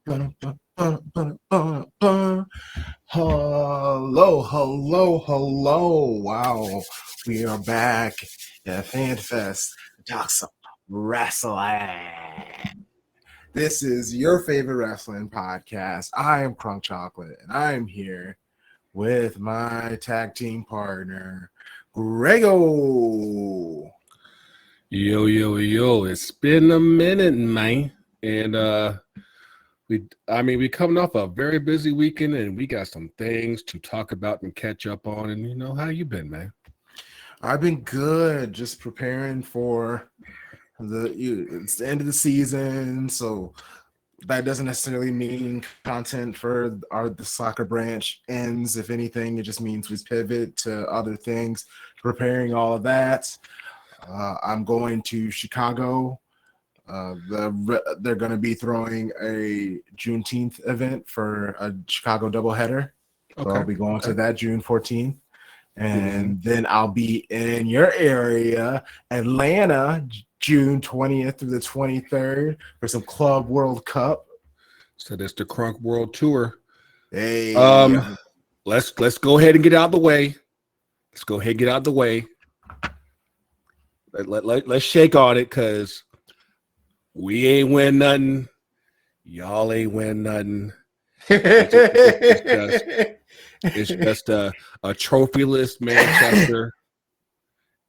Hello. Wow. We are back at FanFest. Talk some wrestling. This is your favorite wrestling podcast. I am Crunk Chocolate, and I am here with my tag team partner, Grego. Yo. It's been a minute, man. And we coming off a very busy weekend, and we got some things to talk about and catch up on. And how you been, man? I've been good, just preparing for it's the end of the season, so that doesn't necessarily mean content for the soccer branch ends. If anything, it just means we pivot to other things, preparing all of that. I'm going to Chicago. They're going to be throwing a Juneteenth event for a Chicago doubleheader. So I'll be going to that June 14th. And then I'll be in your area, Atlanta, June 20th through the 23rd for some Club World Cup. So that's the Crunk World Tour. Hey, let's go ahead and get out of the way. Let's shake on it, because we ain't win nothing. Y'all ain't win nothing. It's just a trophyless Manchester.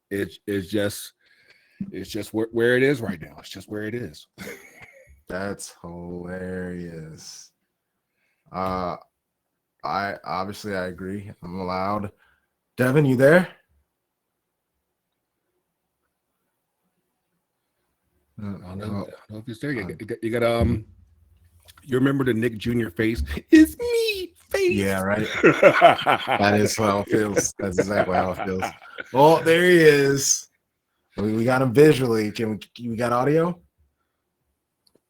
It's just where it is right now. It's just where it is. That's hilarious. I agree. I'm allowed. Devin, you there? I don't know if he's there. You got you remember the Nick Jr. face? It's me face. Yeah, right. That is how it feels. That's exactly how it feels. Oh, there he is. We got him visually. We got audio?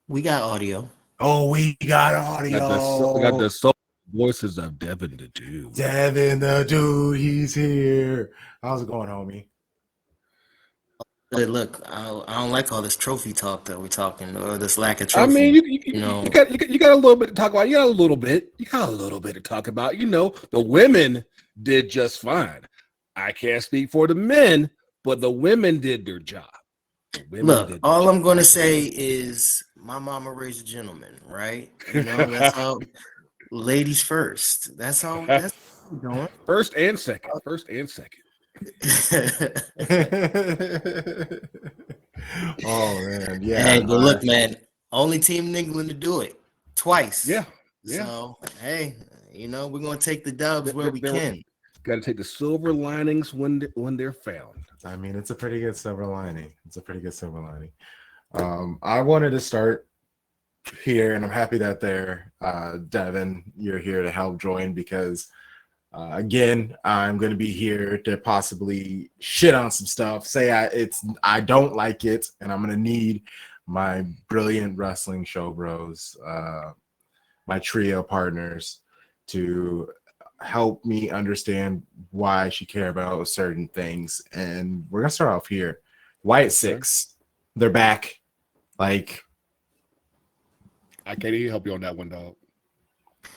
We got audio. Oh, we got audio. We got the soul voices of Devin the Dude. Devin the Dude, he's here. How's it going, homie? Hey, look, I don't like all this trophy talk that we're talking, or this lack of trophy. I mean, you got a little bit to talk about. You got a little bit to talk about. The women did just fine. I can't speak for the men, but the women did their job. Look, all I'm going to say is my mama raised a gentleman, right? That's how ladies first. That's how we're doing. First and second. Oh man, yeah. Hey, but look, man, only team in England to do it twice. Yeah. So hey, we're gonna take the dubs where we can. Got to take the silver linings when they're found. I mean, it's a pretty good silver lining. I wanted to start here, and I'm happy that Devin, you're here to help join, because again, I'm going to be here to possibly shit on some stuff, say I don't like it, and I'm going to need my brilliant wrestling show bros, my trio partners, to help me understand why I should care about certain things. And we're going to start off here. Wyatt Sicks, they're back. Like, I can't even help you on that one, dog.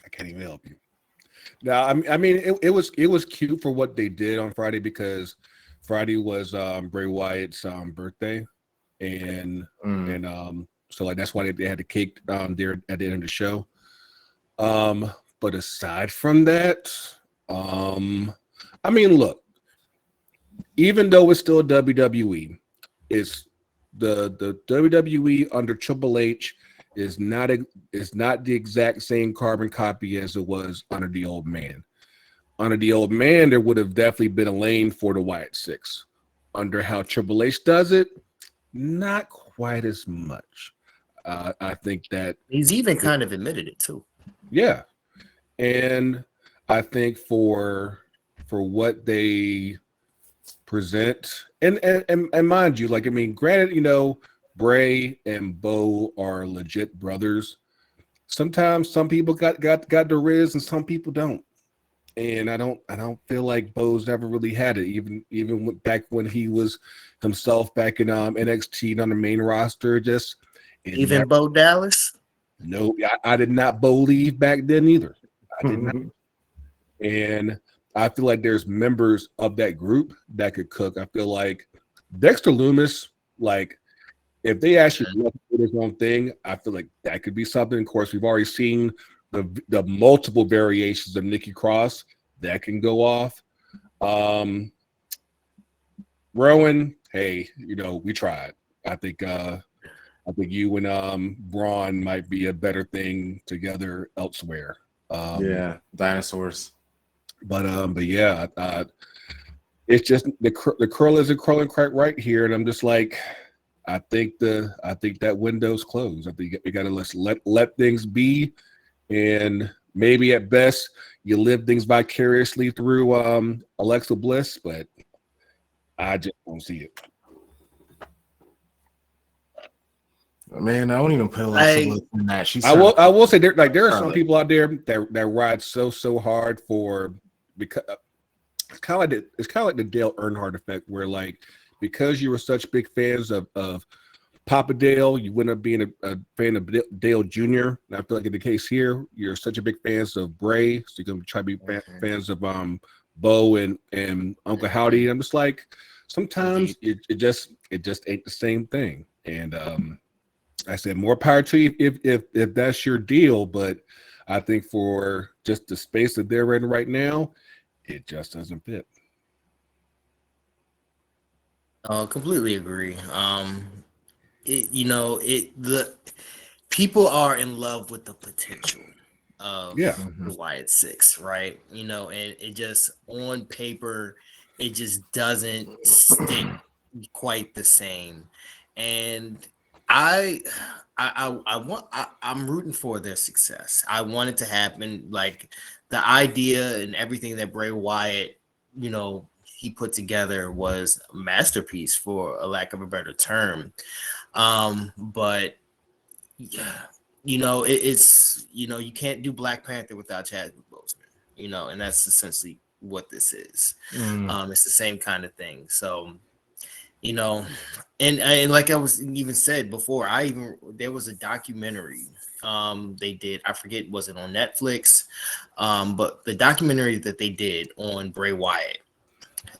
I can't even help you. Now, I mean, it was cute for what they did on Friday, because Friday was Bray Wyatt's birthday, and so like that's why they had the cake there at the end of the show. But aside from that, I mean, look, even though it's still WWE, it's the WWE under Triple H is not the exact same carbon copy as it was under the old man. Under the old man, there would have definitely been a lane for the Wyatt Sicks. Under how Triple H does it, not quite as much. I think that he's even kind of admitted it too. Yeah, and I think for what they present, and mind you, like, I mean, granted, Bray and Bo are legit brothers. Sometimes some people got the Drizz and some people don't. And I don't feel like Bo's ever really had it, even back when he was himself back in NXT on the main roster. Just even Bo Dallas. No, I did not believe back then either. I did not. And I feel like there's members of that group that could cook. I feel like Dexter Lumis, like if they actually let him do his own thing, I feel like that could be something. Of course, we've already seen the multiple variations of Nikki Cross that can go off. Rowan, hey, we tried. I think you and Braun might be a better thing together elsewhere. Yeah, dinosaurs. But yeah, it's just the curl isn't curling quite right here, and I'm just like, I think that window's closed. I think you got to let things be, and maybe at best you live things vicariously through Alexa Bliss, but I just don't see it. Man, I don't even put Alexa Bliss in that. I will say there are some people out there that ride so hard for, because it's kind of like the Dale Earnhardt effect, where like because you were such big fans of Papa Dale, you went up being a fan of Dale Jr. And I feel like in the case here, you're such a big fans of Bray, so you're gonna try to be fans of Bo and Uncle Howdy. And I'm just like, sometimes it just ain't the same thing. And I said, more power to you if that's your deal, but I think for just the space that they're in right now, it just doesn't fit. Completely agree. The people are in love with the potential of the Wyatt Sicks, right? And it just on paper, it just doesn't stick quite the same. And I'm rooting for their success. I want it to happen. Like the idea and everything that Bray Wyatt, he put together was a masterpiece, for a lack of a better term. But it's you can't do Black Panther without Chadwick Boseman, and that's essentially what this is. It's the same kind of thing. So and like I was even said before, there was a documentary they did, I forget, was it on Netflix, but the documentary that they did on Bray Wyatt,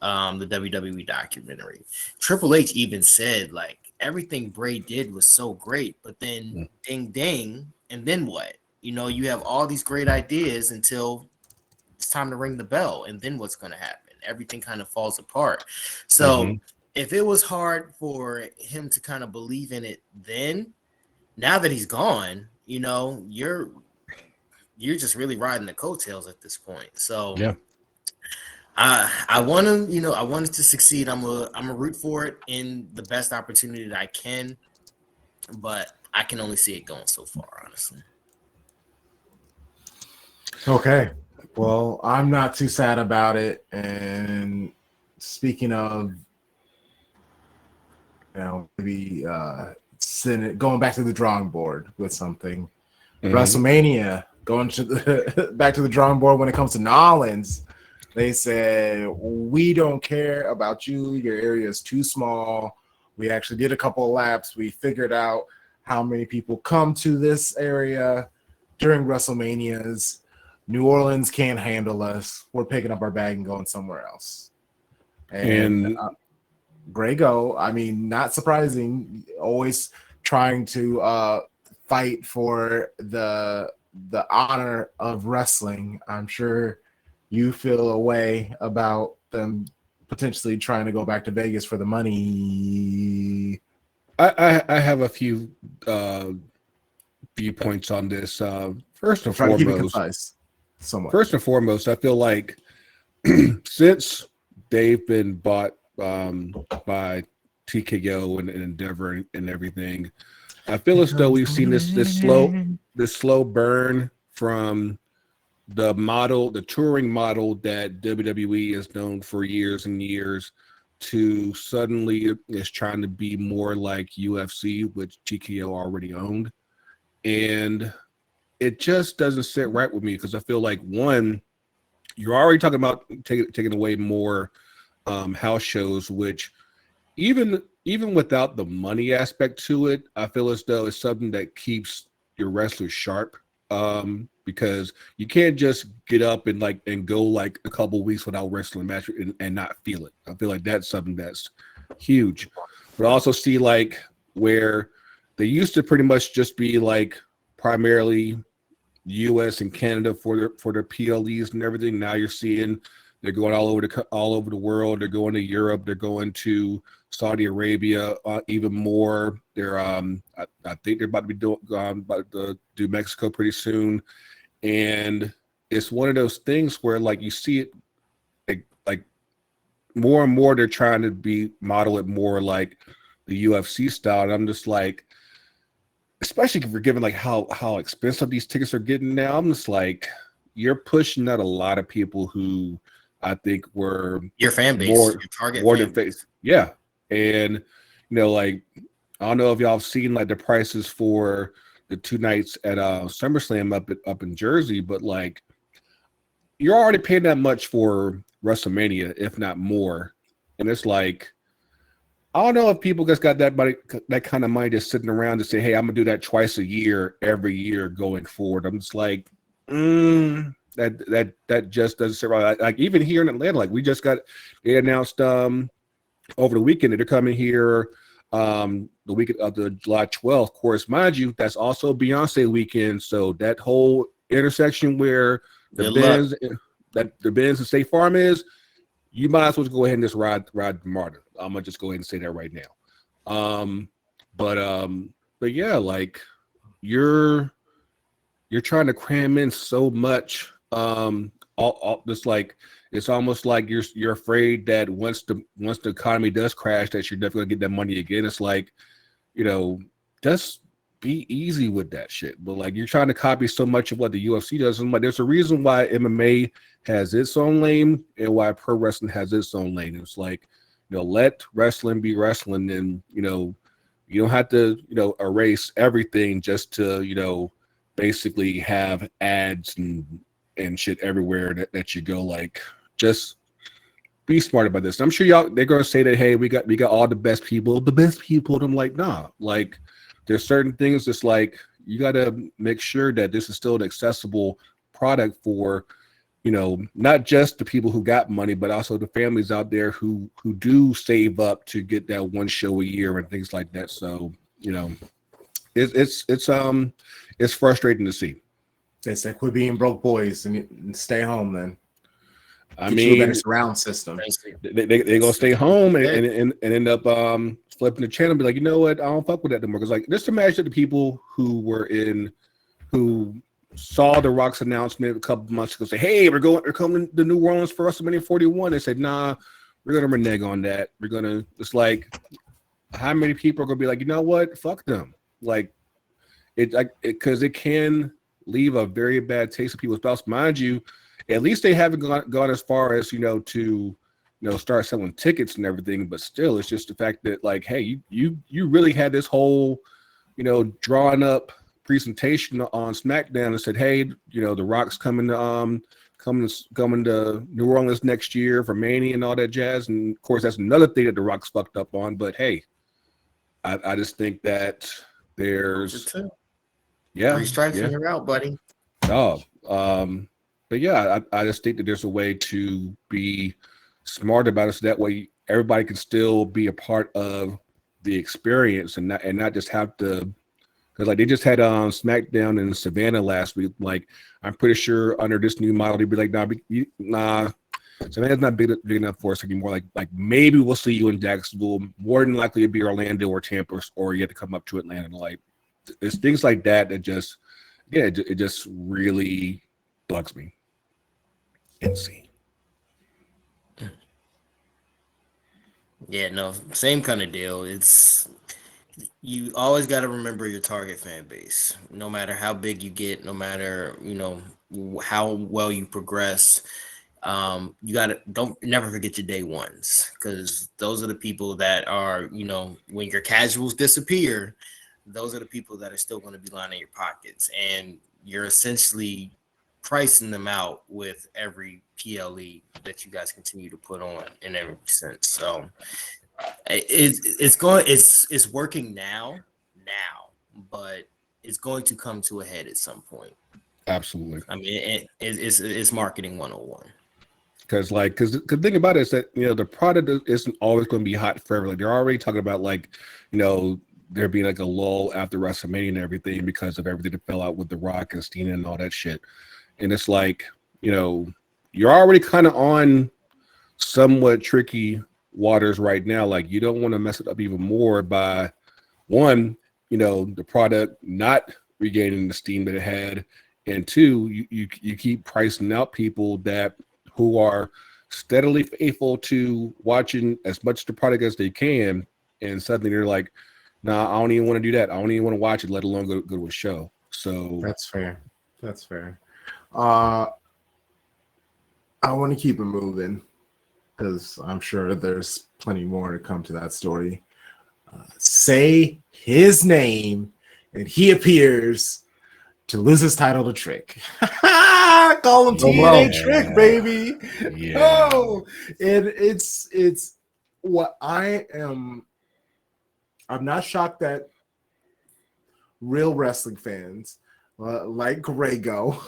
the WWE documentary, Triple H even said like everything Bray did was so great, but then ding ding, and then what? You have all these great ideas until it's time to ring the bell, and then what's going to happen? Everything kind of falls apart. So if it was hard for him to kind of believe in it then, now that he's gone, you're just really riding the coattails at this point. So yeah, I want him, I want it to succeed. I'm a root for it in the best opportunity that I can, but I can only see it going so far, honestly. Okay. Well, I'm not too sad about it. And speaking of, maybe going back to the drawing board with something. WrestleMania, going to back to the drawing board when it comes to Rollins. They said, we don't care about you. Your area is too small. We actually did a couple of laps. We figured out how many people come to this area during WrestleManias. New Orleans can't handle us. We're picking up our bag and going somewhere else. And Gray go. I mean, not surprising. Always trying to fight for the honor of wrestling. I'm sure you feel a way about them potentially trying to go back to Vegas for the money. I have a few viewpoints on this. First and foremost, I feel like since they've been bought by TKO and Endeavor and everything, I feel as though we've seen this slow burn from the touring model that WWE has known for years and years, to suddenly is trying to be more like UFC, which TKO already owned. And it just doesn't sit right with me, because I feel like, one, you're already talking about taking away more house shows, which even without the money aspect to it, I feel as though it's something that keeps your wrestlers sharp, because you can't just get up and go like a couple weeks without wrestling a match and not feel it. I feel like that's something that's huge. But I also see like where they used to pretty much just be like primarily U.S. and Canada for their PLEs and everything. Now you're seeing they're going all over the world. They're going to Europe. They're going to Saudi Arabia even more. They're I think they're about to do Mexico pretty soon, and it's one of those things where like you see it like more and more they're trying to model it more like the UFC style. And I'm just like, especially if we're given like how expensive these tickets are getting now, I'm just like, you're pushing out a lot of people who I think were your fan base, your target more fan than base. Yeah. And like I don't know if y'all have seen like the prices for the 2 nights at SummerSlam up in Jersey, but like you're already paying that much for WrestleMania, if not more. And it's like, I don't know if people just got that kind of money just sitting around to say, hey, I'm gonna do that twice a year, every year going forward. I'm just like, that just doesn't sit right. Like even here in Atlanta, like they announced over the weekend that they're coming here the weekend of the July 12th. Of course, mind you, that's also Beyonce weekend. So that whole intersection where the Benz and State Farm is, you might as well go ahead and just ride the MARTA. I'm gonna just go ahead and say that right now. But yeah, like you're trying to cram in so much. All just like it's almost like you're afraid that once the economy does crash, that you're definitely gonna get that money again. It's like, just be easy with that shit. But like you're trying to copy so much of what the UFC does. And like there's a reason why MMA has its own lane and why pro wrestling has its own lane. It's like, let wrestling be wrestling, and you don't have to erase everything just to basically have ads and shit everywhere that you go. Like, just be smart about this. I'm sure they're gonna say that, hey, we got all the best people. And I'm like, nah, like there's certain things that's like you gotta make sure that this is still an accessible product for not just the people who got money, but also the families out there who do save up to get that one show a year and things like that. So it's frustrating to see. They said quit being broke boys and stay home then. I Get mean, you a better surround system. They gonna stay home and end up flipping the channel and be like, you know what, I don't fuck with that anymore. Because like just imagine the people who saw the Rock's announcement a couple months ago, say, hey, we're coming to New Orleans for WrestleMania 41. They said, nah, we're gonna renege on that. It's like, how many people are gonna be like, you know what, fuck them? Like because it can leave a very bad taste in people's mouths. Mind you, at least they haven't gone as far as to start selling tickets and everything. But still, it's just the fact that like, hey, you really had this whole drawn up presentation on SmackDown and said, hey, the Rock's coming to New Orleans next year for Mania and all that jazz. And of course, that's another thing that the Rock's fucked up on. But hey, I just think that there's 3 strikes and you're out, buddy. Oh, but yeah, I just think that there's a way to be smart about it, so that way everybody can still be a part of the experience and not just have to. Because like they just had SmackDown in Savannah last week. Like I'm pretty sure under this new model, they'd be like, nah, Savannah's not big enough for us anymore. Like maybe we'll see you in Jacksonville. More than likely it'd be Orlando or Tampa, or you have to come up to Atlanta. Like there's things like that just it just really bugs me. Insane. Yeah, no, same kind of deal. You always got to remember your target fan base. No matter how big you get, no matter how well you progress, you don't never forget your day ones, because those are the people that are when your casuals disappear, those are the people that are still going to be lining your pockets, and you're essentially pricing them out with every PLE that you guys continue to put on in every sense. So it's working now, but it's going to come to a head at some point. Absolutely. I mean, it's marketing 101. Because the thing about it is that, you know, the product isn't always going to be hot forever. Like, they're already talking about, like, you know, there being like a lull after WrestleMania and everything because of everything that fell out with The Rock and Cena and all that shit. And it's like, you know, you're already kind of on somewhat tricky waters right now. Like, you don't want to mess it up even more by, one, you know, the product not regaining the steam that it had, and two, you keep pricing out people that who are steadily faithful to watching as much of the product as they can, and suddenly they're like, nah, I don't even want to do that. I don't even want to watch it, let alone go to a show. So that's fair. I want to keep it moving because I'm sure there's plenty more to come to that story. Say his name and he appears to lose his title to Trick. Call him TNA Trick, baby. Yeah. Oh, and it's what I'm not shocked that real wrestling fans like Grego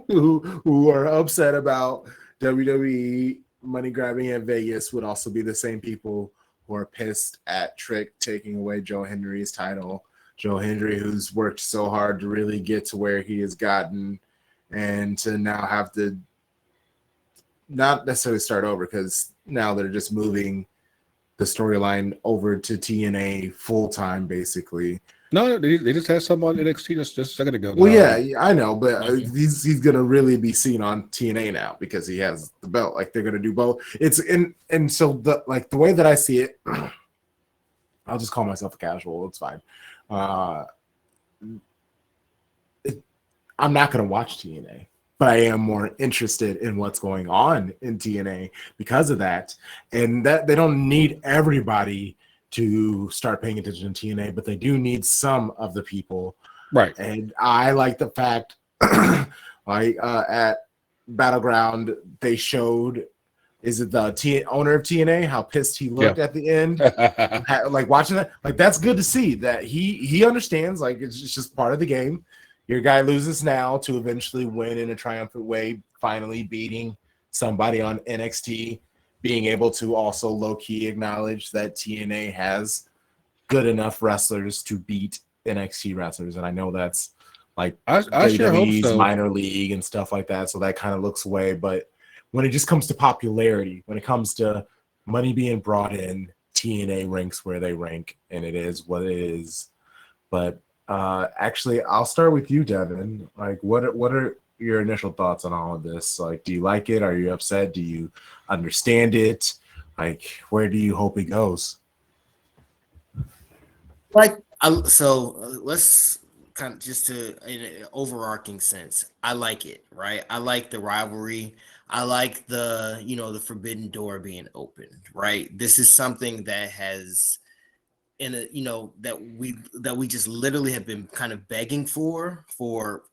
who are upset about WWE money grabbing in Vegas would also be the same people who are pissed at Trick taking away Joe Henry's title. Joe Hendry, who's worked so hard to really get to where he has gotten, and to now have to not necessarily start over, because now they're just moving the storyline over to TNA full time, basically. No, they just had some on NXT just a second ago. Well, yeah, I know, but he's gonna really be seen on TNA now because he has the belt. Like, they're gonna do both. It's and so the way that I see it, I'll just call myself a casual. It's fine. I'm not going to watch TNA, but I am more interested in what's going on in TNA because of that. And that they don't need everybody to start paying attention to TNA, but they do need some of the people. Right. And I like the fact, at Battleground, they showed, is it the owner of TNA, how pissed he looked at the end? Like, watching that, like, that's good to see that he understands, like, it's just part of the game. Your guy loses now to eventually win in a triumphant way, finally beating somebody on NXT, being able to also low-key acknowledge that TNA has good enough wrestlers to beat NXT wrestlers. And I know that's like I sure hope WWE's so. minor league and stuff like that, so that kind of looks away. But when it just comes to popularity, when it comes to money being brought in, TNA ranks where they rank, and it is what it is. But actually, I'll start with you, Devin. Like, what are your initial thoughts on all of this? Like, do you like it? Are you upset? Do you understand it? Like, where do you hope it goes? Let's kind of just to in an overarching sense. I like it, right? I like the rivalry. I like the forbidden door being opened, right? This is something that has that we just literally have been kind of begging for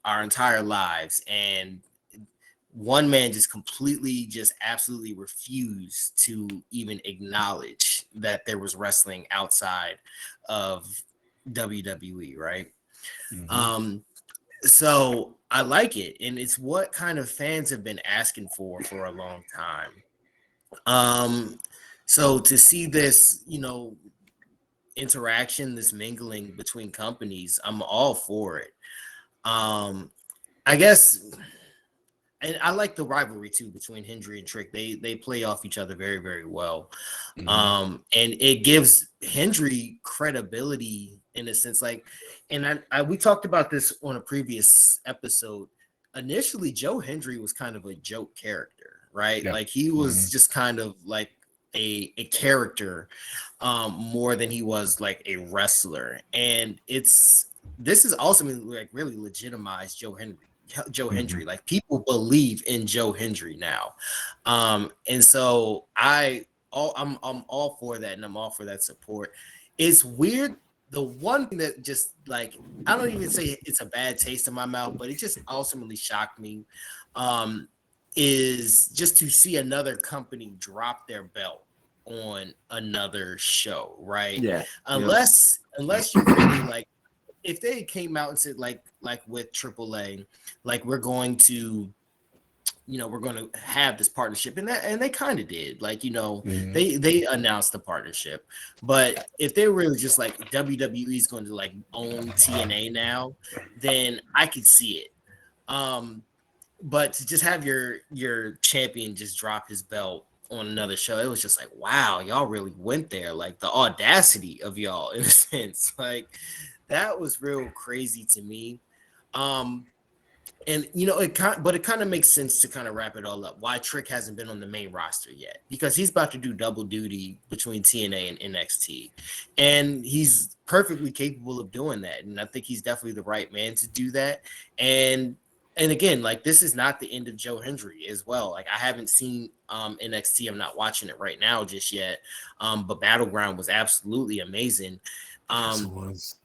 our entire lives, and one man just absolutely refused to even acknowledge that there was wrestling outside of WWE, right? Mm-hmm. So I like it, and it's what kind of fans have been asking for a long time. So to see this, interaction, this mingling between companies, I'm all for it. I guess, and I like the rivalry too between Hendry and Trick. They play off each other very, very well. Mm-hmm. And it gives Hendry credibility in a sense, like, and we talked about this on a previous episode. Initially, Joe Hendry was kind of a joke character, right? Yeah. Like, he was just kind of like a character more than he was like a wrestler. And this is also like really legitimized Joe Hendry. Like, people believe in Joe Hendry now. And so I'm all for that, and I'm all for that support. It's weird. The one thing that just, like, I don't even say it's a bad taste in my mouth, but it just ultimately shocked me, is just to see another company drop their belt on another show, right? Yeah. Unless you really like if they came out and said like with AAA, like we're going to have this partnership, and they kind of did, like, they announced the partnership. But if they were just like WWE is going to like own TNA now, then I could see it. But to just have your champion just drop his belt on another show, it was just like, wow, y'all really went there. Like the audacity of y'all, in a sense, like that was real crazy to me. And it kind of makes sense to kind of wrap it all up. Why Trick hasn't been on the main roster yet? Because he's about to do double duty between TNA and NXT, and he's perfectly capable of doing that. And I think he's definitely the right man to do that. And again, like, this is not the end of Joe Hendry as well. Like, I haven't seen NXT. I'm not watching it right now just yet. But Battleground was absolutely amazing. Yes, it was.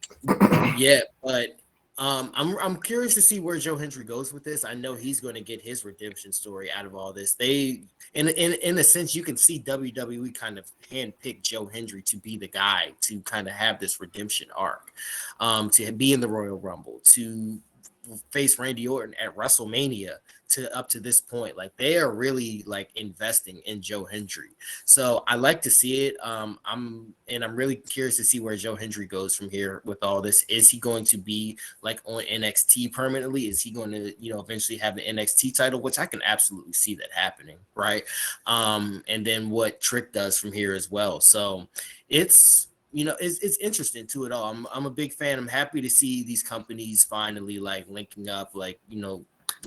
Yeah, but I'm curious to see where Joe Hendry goes with this. I know he's going to get his redemption story out of all this. They, in a sense, you can see WWE kind of handpick Joe Hendry to be the guy to kind of have this redemption arc, to be in the Royal Rumble, to face Randy Orton at WrestleMania, to up to this point. Like, they are really like investing in Joe Hendry. So I like to see it. I'm really curious to see where Joe Hendry goes from here with all this. Is he going to be like on NXT permanently? Is he going to, eventually have the NXT title, which I can absolutely see that happening, right? And then what Trick does from here as well. So it's interesting to it all. I'm a big fan. I'm happy to see these companies finally like linking up, like,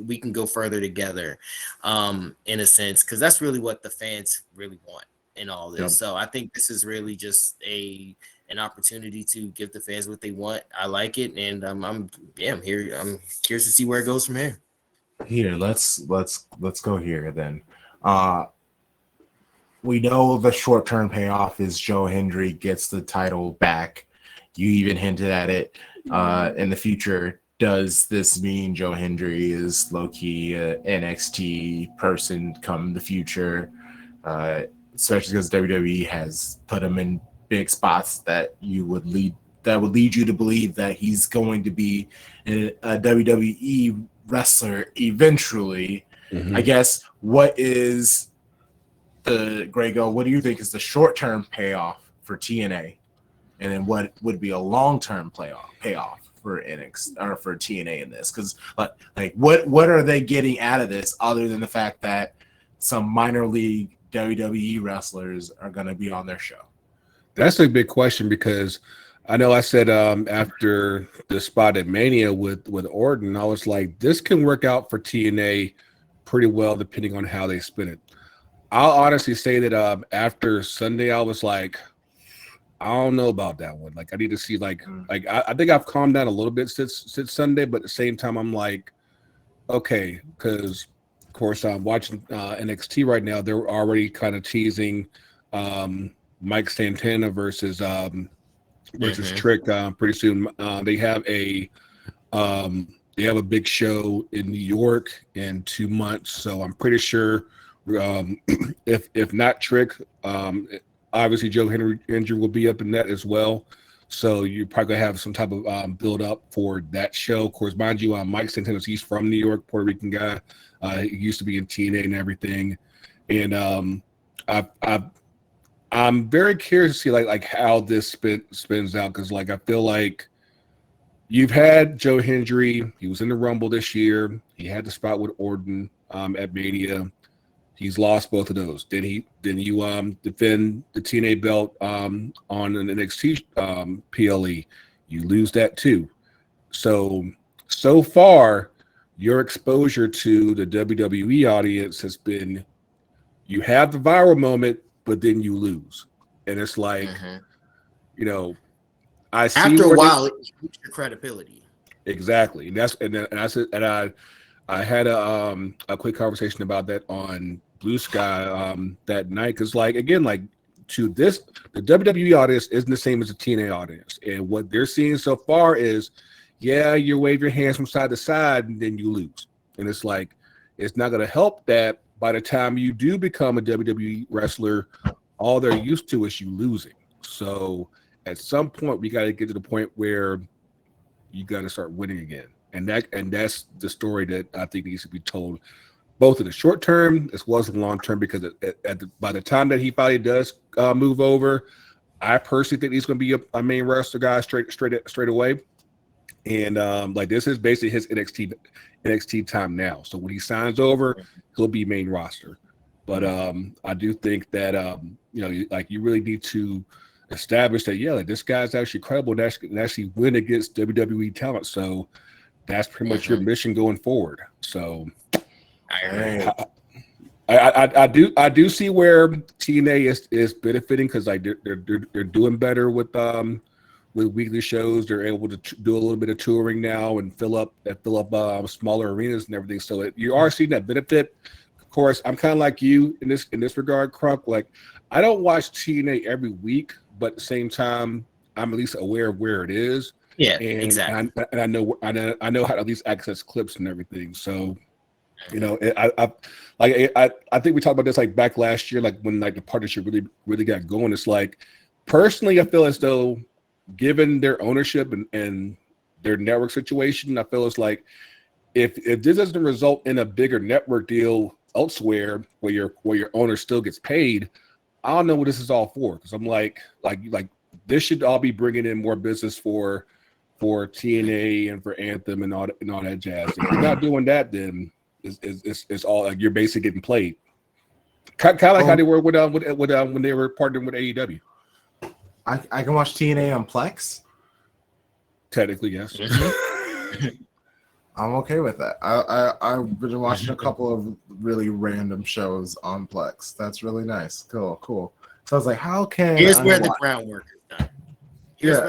we can go further together, in a sense, because that's really what the fans really want in all this. Yep. So I think this is really just an opportunity to give the fans what they want. I like it, and I'm here. I'm curious to see where it goes from here. Here, let's go here then. We know the short-term payoff is Joe Hendry gets the title back. You even hinted at it in the future. Does this mean Joe Hendry is low-key NXT person come the future? Especially because WWE has put him in big spots that would lead you to believe that he's going to be a WWE wrestler eventually. Mm-hmm. I guess, what is Grego, what do you think is the short-term payoff for TNA, and then what would be a long-term payoff for NXT or for TNA in this? Because like what are they getting out of this other than the fact that some minor league WWE wrestlers are going to be on their show? That's a big question, because I know I said after the spot at Mania with Orton, I was like, this can work out for TNA pretty well depending on how they spin it. I'll honestly say that after Sunday, I was like, I don't know about that one. Like, I need to see I think I've calmed down a little bit since Sunday, but at the same time, I'm like, okay, because of course I'm watching NXT right now. They're already kind of teasing Mike Santana versus Trick pretty soon. They have a big show in New York in 2 months, so I'm pretty sure. If not Trick, obviously Joe Hendry will be up in that as well. So you're probably gonna have some type of build up for that show. Of course, mind you, Mike Santana, he's from New York, Puerto Rican guy. He used to be in TNA and everything. And I'm very curious to see like how this spins out, because like I feel like you've had Joe Hendry. He was in the Rumble this year. He had the spot with Orton at Mania. He's lost both of those. Then you defend the TNA belt on an NXT PLE. You lose that too. So far, your exposure to the WWE audience has been, you have the viral moment, but then you lose. And it's like, I see after a while, it loses your credibility. Exactly. I had a quick conversation about that on Blue Sky that night, because to this, the WWE audience isn't the same as the TNA audience, and what they're seeing so far is, you wave your hands from side to side and then you lose, and it's like, it's not going to help that by the time you do become a WWE wrestler, all they're used to is you losing. So at some point we got to get to the point where you got to start winning again. And that's the story that I think needs to be told, both in the short term as well as the long term. Because by the time that he finally does move over, I personally think he's going to be a main wrestler guy straight away. And like this is basically his NXT time now. So when he signs over, he'll be main roster. But I do think that like you really need to establish that like this guy's actually credible and actually win against WWE talent. So that's pretty much your mission going forward. So I do see where TNA is benefiting, because like they're doing better with weekly shows. They're able to do a little bit of touring now and fill up smaller arenas and everything. So you are seeing that benefit. Of course, I'm kind of like you in this regard, Crunk. Like I don't watch TNA every week, but at the same time, I'm at least aware of where it is. Yeah, exactly. And I know how to at least access clips and everything. So, I think we talked about this like back last year, like when like the partnership really got going. It's like, personally, I feel as though, given their ownership and their network situation, I feel it's like if this doesn't result in a bigger network deal elsewhere where your owner still gets paid, I don't know what this is all for. Because I'm like this should all be bringing in more business for TNA and for Anthem and all that jazz. If you're not doing that, then it's all like you're basically getting played. Kind of like how they were with when they were partnering with AEW. I can watch TNA on Plex. Technically, yes. I'm okay with that. I've been watching a couple of really random shows on Plex. That's really nice. Cool. So I was like, how can here's where the groundwork is done.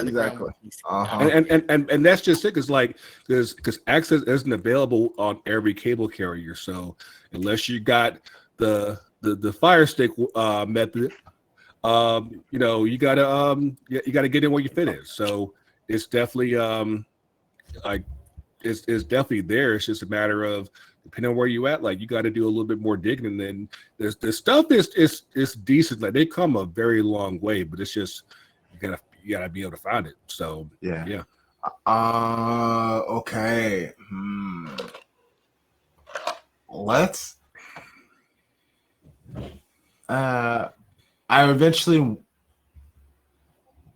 Exactly. And that's just it. Because access isn't available on every cable carrier. So unless you got the Fire Stick method, you gotta get in where you fit in. So it's definitely it's definitely there. It's just a matter of, depending on where you at, like you got to do a little bit more digging. And then the stuff is decent. Like they come a very long way, but it's just you gotta be able to find it. So yeah. Okay. Let's.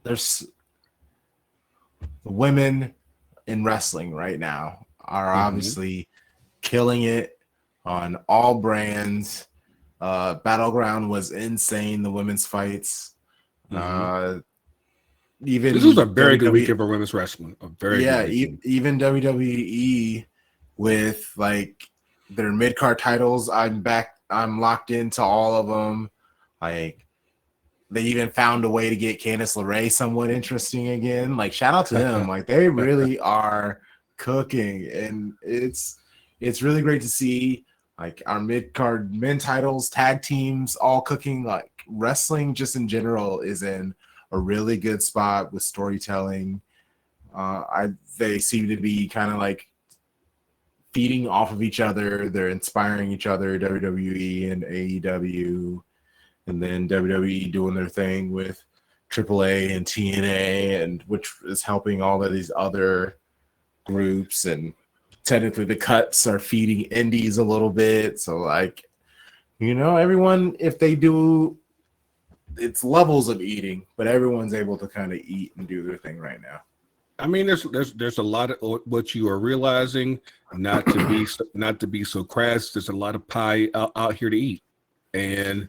There's women in wrestling right now are obviously killing it on all brands. Battleground was insane. The women's fights. Even this was a very good weekend for women's wrestling. Even WWE with like their mid-card titles. I'm locked into all of them. Like they even found a way to get Candice LeRae somewhat interesting again. Like shout out to them. Like they really are cooking, and it's really great to see like our mid-card men titles, tag teams all cooking. Like wrestling just in general is in a really good spot with storytelling. They seem to be kind of like feeding off of each other. They're inspiring each other, WWE and AEW, and then WWE doing their thing with AAA and TNA, and which is helping all of these other groups. And technically the cuts are feeding indies a little bit. So like, everyone, if they do, it's levels of eating, but everyone's able to kind of eat and do their thing right now. I mean, there's a lot of what you are realizing, not to be so crass. There's a lot of pie out here to eat, and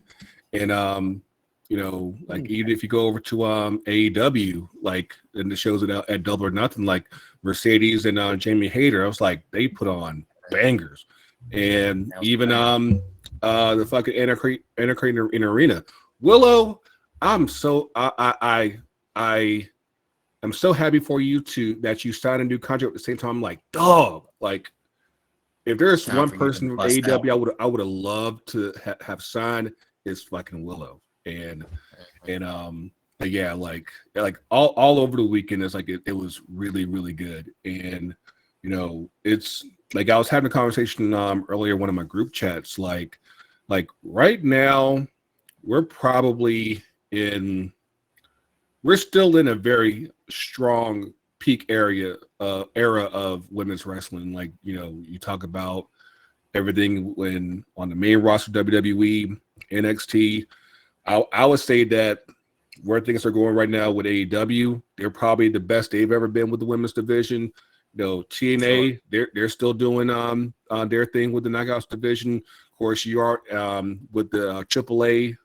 like even if you go over to AEW, like in the shows at Double or Nothing, like Mercedes and Jamie Hayter, I was like, they put on bangers, and even the fucking Anarchy in Arena. Willow, I'm so I'm so happy for you that you signed a new contract at the same time. I'm like, dog, like if there's one person from AEW I would have loved to have signed, is fucking Willow. And yeah, like all over the weekend, it's like it was really, really good. And it's like I was having a conversation earlier in one of my group chats, like right now we're still in a very strong peak era of women's wrestling. Like, you know, you talk about everything when on the main roster, WWE, NXT. I would say that where things are going right now with AEW, they're probably the best they've ever been with the women's division. You know, TNA, they're still doing their thing with the Knockouts division. Of course, you are with the AAA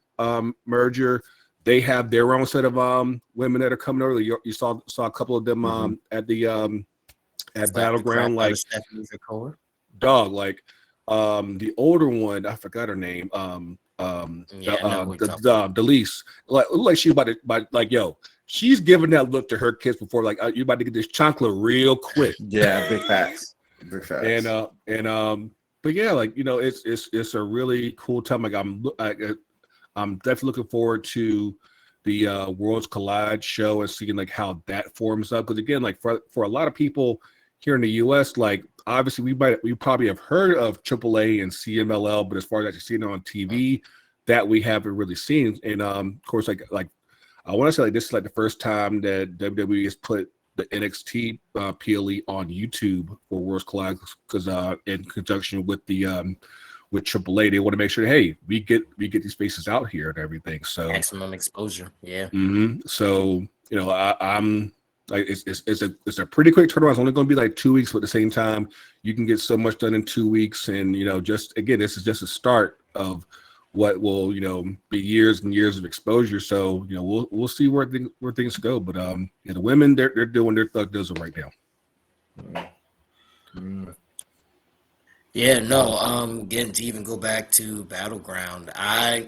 merger. They have their own set of women that are coming over. You saw a couple of them at the at Battleground, like dog, like the older one, I forgot her name. Delise, like she about to, like, yo, she's giving that look to her kids before, like, you about to get this chancla real quick. Yeah, big facts. Big facts. But yeah, like, you know, it's a really cool time. Like, I'm definitely looking forward to the Worlds Collide show and seeing like how that forms up. Because again, like for a lot of people here in the U.S., like obviously we probably have heard of AAA and CMLL, but as far as actually seeing it on TV, that we haven't really seen. And of course, like I want to say, like, this is like the first time that WWE has put the NXT PLE on YouTube for Worlds Collide, because in conjunction with the with AAA, they want to make sure, hey, we get these faces out here and everything. So maximum exposure, yeah. So, you know, I'm like, it's a pretty quick turnaround. It's only going to be like 2 weeks, but at the same time, you can get so much done in 2 weeks. And, you know, just again, this is just a start of what will, you know, be years and years of exposure. So, you know, we'll see where things go. But yeah, the women, they're doing their thug dizzle right now. Yeah, no, again, to even go back to Battleground, I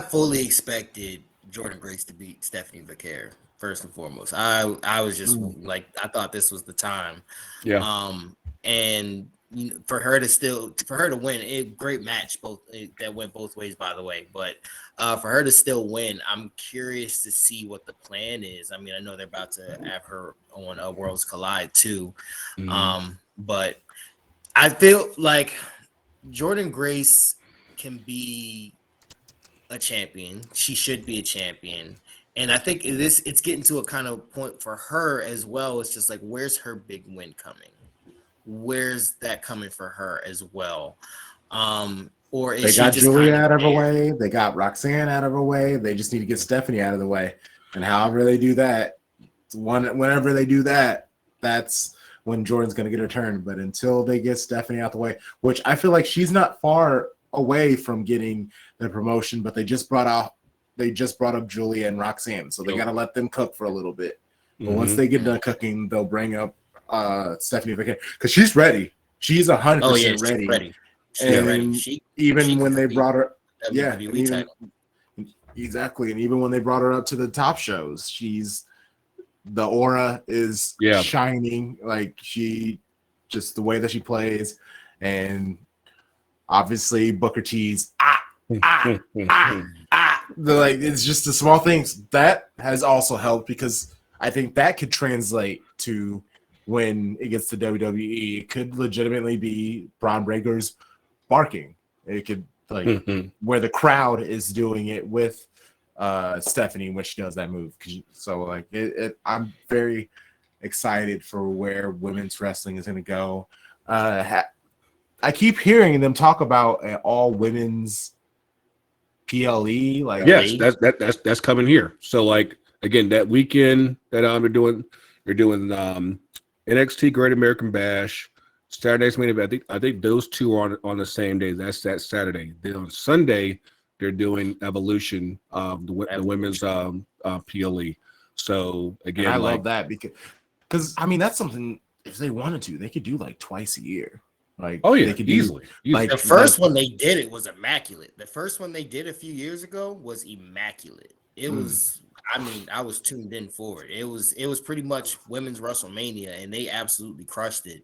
fully expected Jordan Grace to beat Stephanie Vaquer first and foremost. I was just like, I thought this was the time. Yeah. And you know, for her to win, great match that went both ways, by the way. But for her to still win, I'm curious to see what the plan is. I mean, I know they're about to have her on Worlds Collide too, but I feel like Jordan Grace can be a champion. She should be a champion. And I think it's getting to a kind of point for her as well. It's just like, where's her big win coming? Where's that coming for her as well? Or is they she got just Julia kind out of her way. They got Roxanne out of her way. They just need to get Stephanie out of the way. And however they do that, whenever they do that, that's when Jordan's going to get her turn. But until they get Stephanie out the way, which I feel like she's not far away from getting the promotion, but they just brought up Julia and Roxanne, so they got to let them cook for a little bit. But once they get done cooking, they'll bring up Stephanie Vaquer, because she's ready. She's 100% ready. She's ready. Even when they brought her, exactly. And even when they brought her up to the top shows, the aura is shining. Like, she just the way that she plays, and obviously Booker T's like, it's just the small things that has also helped, because I think that could translate to when it gets to WWE. It could legitimately be Braun Breaker's barking. It could, like, where the crowd is doing it with Stephanie when she does that move. So like I'm very excited for where women's wrestling is going to go. I keep hearing them talk about an all women's PLE. Like, yes, that's coming here. So like, again, that weekend that they're doing NXT Great American Bash, Saturday's main event. I think those two are on the same day. That's that Saturday. Then on Sunday, they're doing Evolution, the women's PLE. So again, and I love that because I mean, that's something, if they wanted to, they could do like twice a year. Like, oh yeah, they could easily. Like the first one they did, it was immaculate. The first one they did a few years ago was immaculate. It was, I mean, I was tuned in for it. It was pretty much women's WrestleMania, and they absolutely crushed it.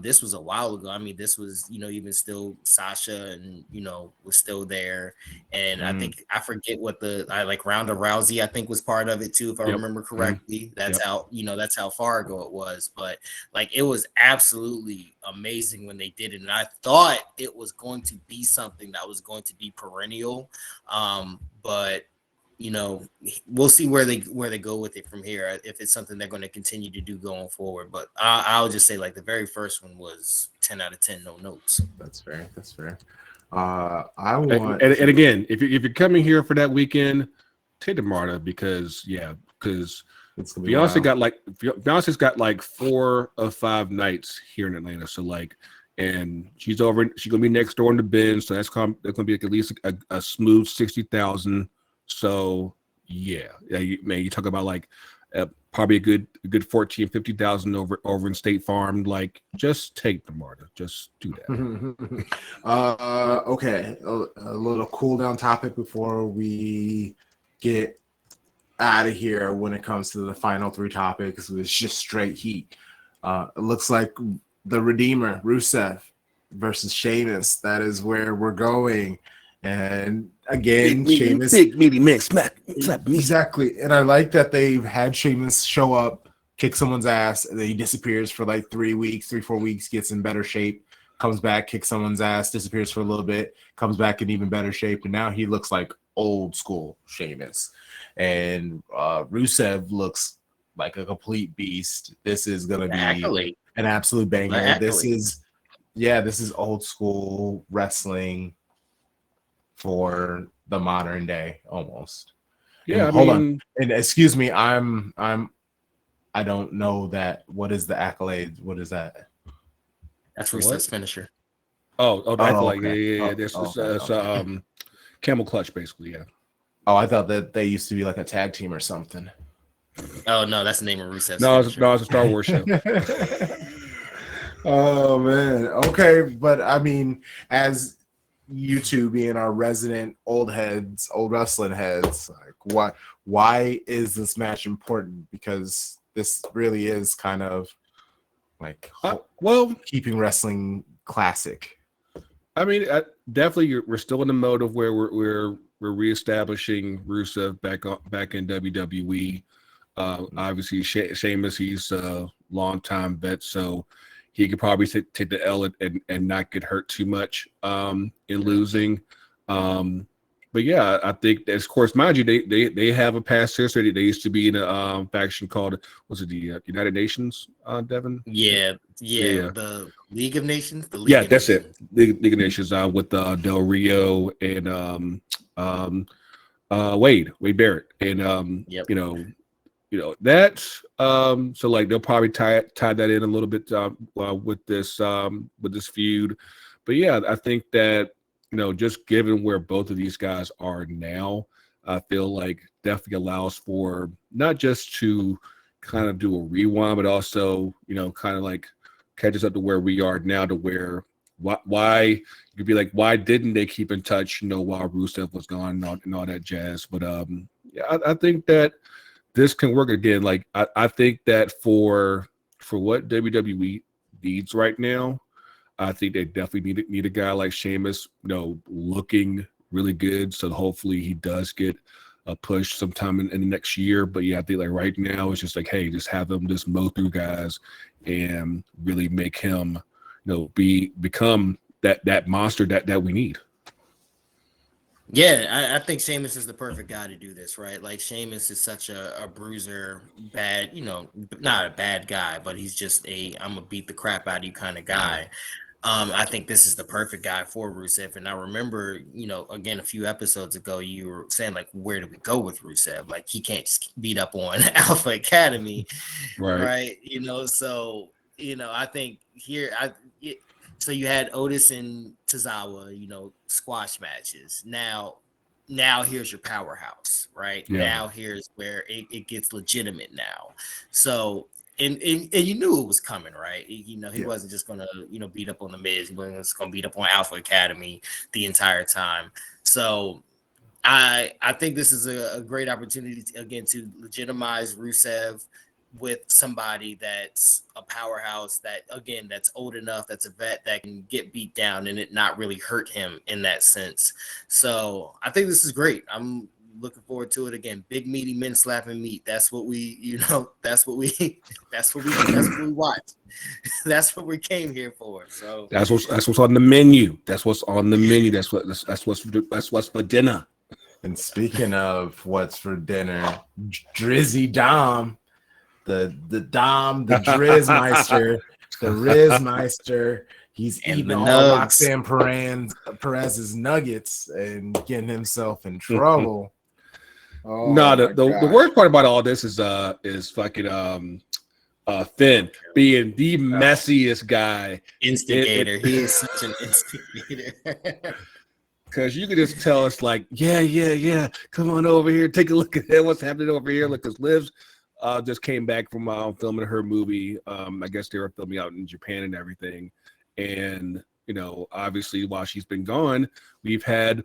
This was a while ago. I mean, this was, you know, even still Sasha and, you know, was still there. And I think, I forget what like Ronda Rousey, I think, was part of it too, if I remember correctly. That's how, you know, that's how far ago it was. But like, it was absolutely amazing when they did it. And I thought it was going to be something that was going to be perennial. But we'll see where they go with it from here. If it's something they're going to continue to do going forward, but I'll just say like the very first one was 10 out of 10, no notes. That's fair. I want and again, if you're coming here for that weekend, take the MARTA because Beyonce's got like 4 of 5 nights here in Atlanta. So like, and she's gonna be next door in the bin. So that's gonna be like at least a smooth 60,000. So yeah, you talk about like probably a good 50,000 over in State Farm. Like, just take the MARTA. Just do that. Okay, a little cool down topic before we get out of here. When it comes to the final 3 topics, it's just straight heat. It looks like the Redeemer, Rusev versus Sheamus. That is where we're going. And again, Sheamus, big meaty mix, slap me. Exactly. And I like that they've had Sheamus show up, kick someone's ass, and then he disappears for like 4 weeks, gets in better shape, comes back, kicks someone's ass, disappears for a little bit, comes back in even better shape, and now he looks like old school Sheamus. And Rusev looks like a complete beast. This is gonna be an absolute banger. This is old school wrestling for the modern day almost. Yeah, and hold on. And excuse me, I don't know that. What is the accolade? What is that? That's Rusev's finisher. Oh, the accolade. Okay. Yeah. This is camel clutch, basically. Yeah. Oh, I thought that they used to be like a tag team or something. Oh no, that's the name of Rusev's. No, it's a Star Wars show. Oh man. Okay, but I mean, as you two being our resident old wrestling heads, like why is this match important? Because this really is kind of like keeping wrestling classic. I mean, definitely we're still in the mode of where we're reestablishing Rusev back in WWE. Obviously Sheamus, he's a longtime vet, so he could probably take the L and not get hurt too much in losing. But yeah, I think that, of course, mind you, they have a past history. They used to be in a faction called, was it the United Nations, Devin? Yeah, the League of Nations. That's it. League of Nations with Del Rio and Wade Barrett, and that's so like they'll probably tie that in a little bit with this feud. But yeah, I think that just given where both of these guys are now, I feel like definitely allows for not just to kind of do a rewind, but also kind of like catch us up to where we are now, to where why you could be like, why didn't they keep in touch while Rusev was gone and all that jazz. But yeah, I think that this can work again. Like I think that for what WWE needs right now, I think they definitely need a guy like Sheamus, looking really good. So hopefully he does get a push sometime in the next year. But yeah, I think like right now it's just like, hey, just have him just mow through guys and really make him, become that monster that we need. Yeah, I think Sheamus is the perfect guy to do this, right? Like Sheamus is such a bruiser, bad, not a bad guy, but he's just I'm gonna beat the crap out of you kind of guy. I think this is the perfect guy for Rusev. And I remember, again, a few episodes ago, you were saying like, where do we go with Rusev? Like he can't just beat up on Alpha Academy, right? So I think here so you had Otis and Tozawa, squash matches. Now here's your powerhouse, right? Yeah. Now here's where it gets legitimate now. So, and you knew it was coming, right? He wasn't just gonna, beat up on the Miz. He wasn't just gonna beat up on Alpha Academy the entire time. So I think this is a great opportunity to legitimize Rusev with somebody that's a powerhouse, that's old enough, that's a vet, that can get beat down and it not really hurt him in that sense. So I think this is great. I'm looking forward to it. Again, big meaty men slapping meat. That's what we watch. That's what we came here for. So that's what's on the menu. That's what's on the menu. That's what's for dinner. And speaking of what's for dinner, Drizzy Dom, the Drizzmeister, the Rizmeister. He's And eating the all of nugs. Roxanne Perez's nuggets and getting himself in trouble. No, the worst part about all this is fucking Finn being the messiest guy. Instigator. He is such an instigator. Because you can just tell us like, yeah, come on over here, take a look at that. What's happening over here? Look, because Liv's just came back from filming her movie. I guess they were filming out in Japan and everything. And, you know, obviously while she's been gone, we've had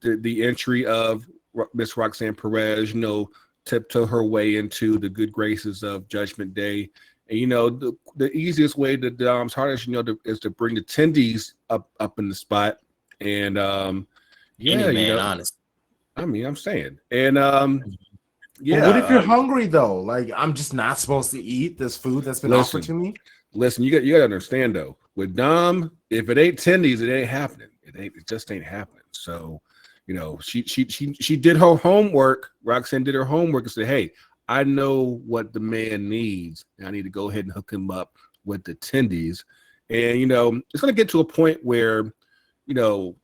the entry of Miss Roxanne Perez, you know, tiptoe her way into the good graces of Judgment Day. And, you know, the easiest way to Dom's hardest, you know, is to bring the attendees up in the spot. And Honest. I mean, I'm saying. And But what if you're hungry though? Like, I'm just not supposed to eat this food that's been offered to me. Listen, you got to understand though. With Dom, if it ain't tendies, it ain't happening. It just ain't happening. So, you know, she did her homework. Roxanne did her homework and said, "Hey, I know what the man needs. And I need to go ahead and hook him up with the tendies." And you know, it's going to get to a point where, you know,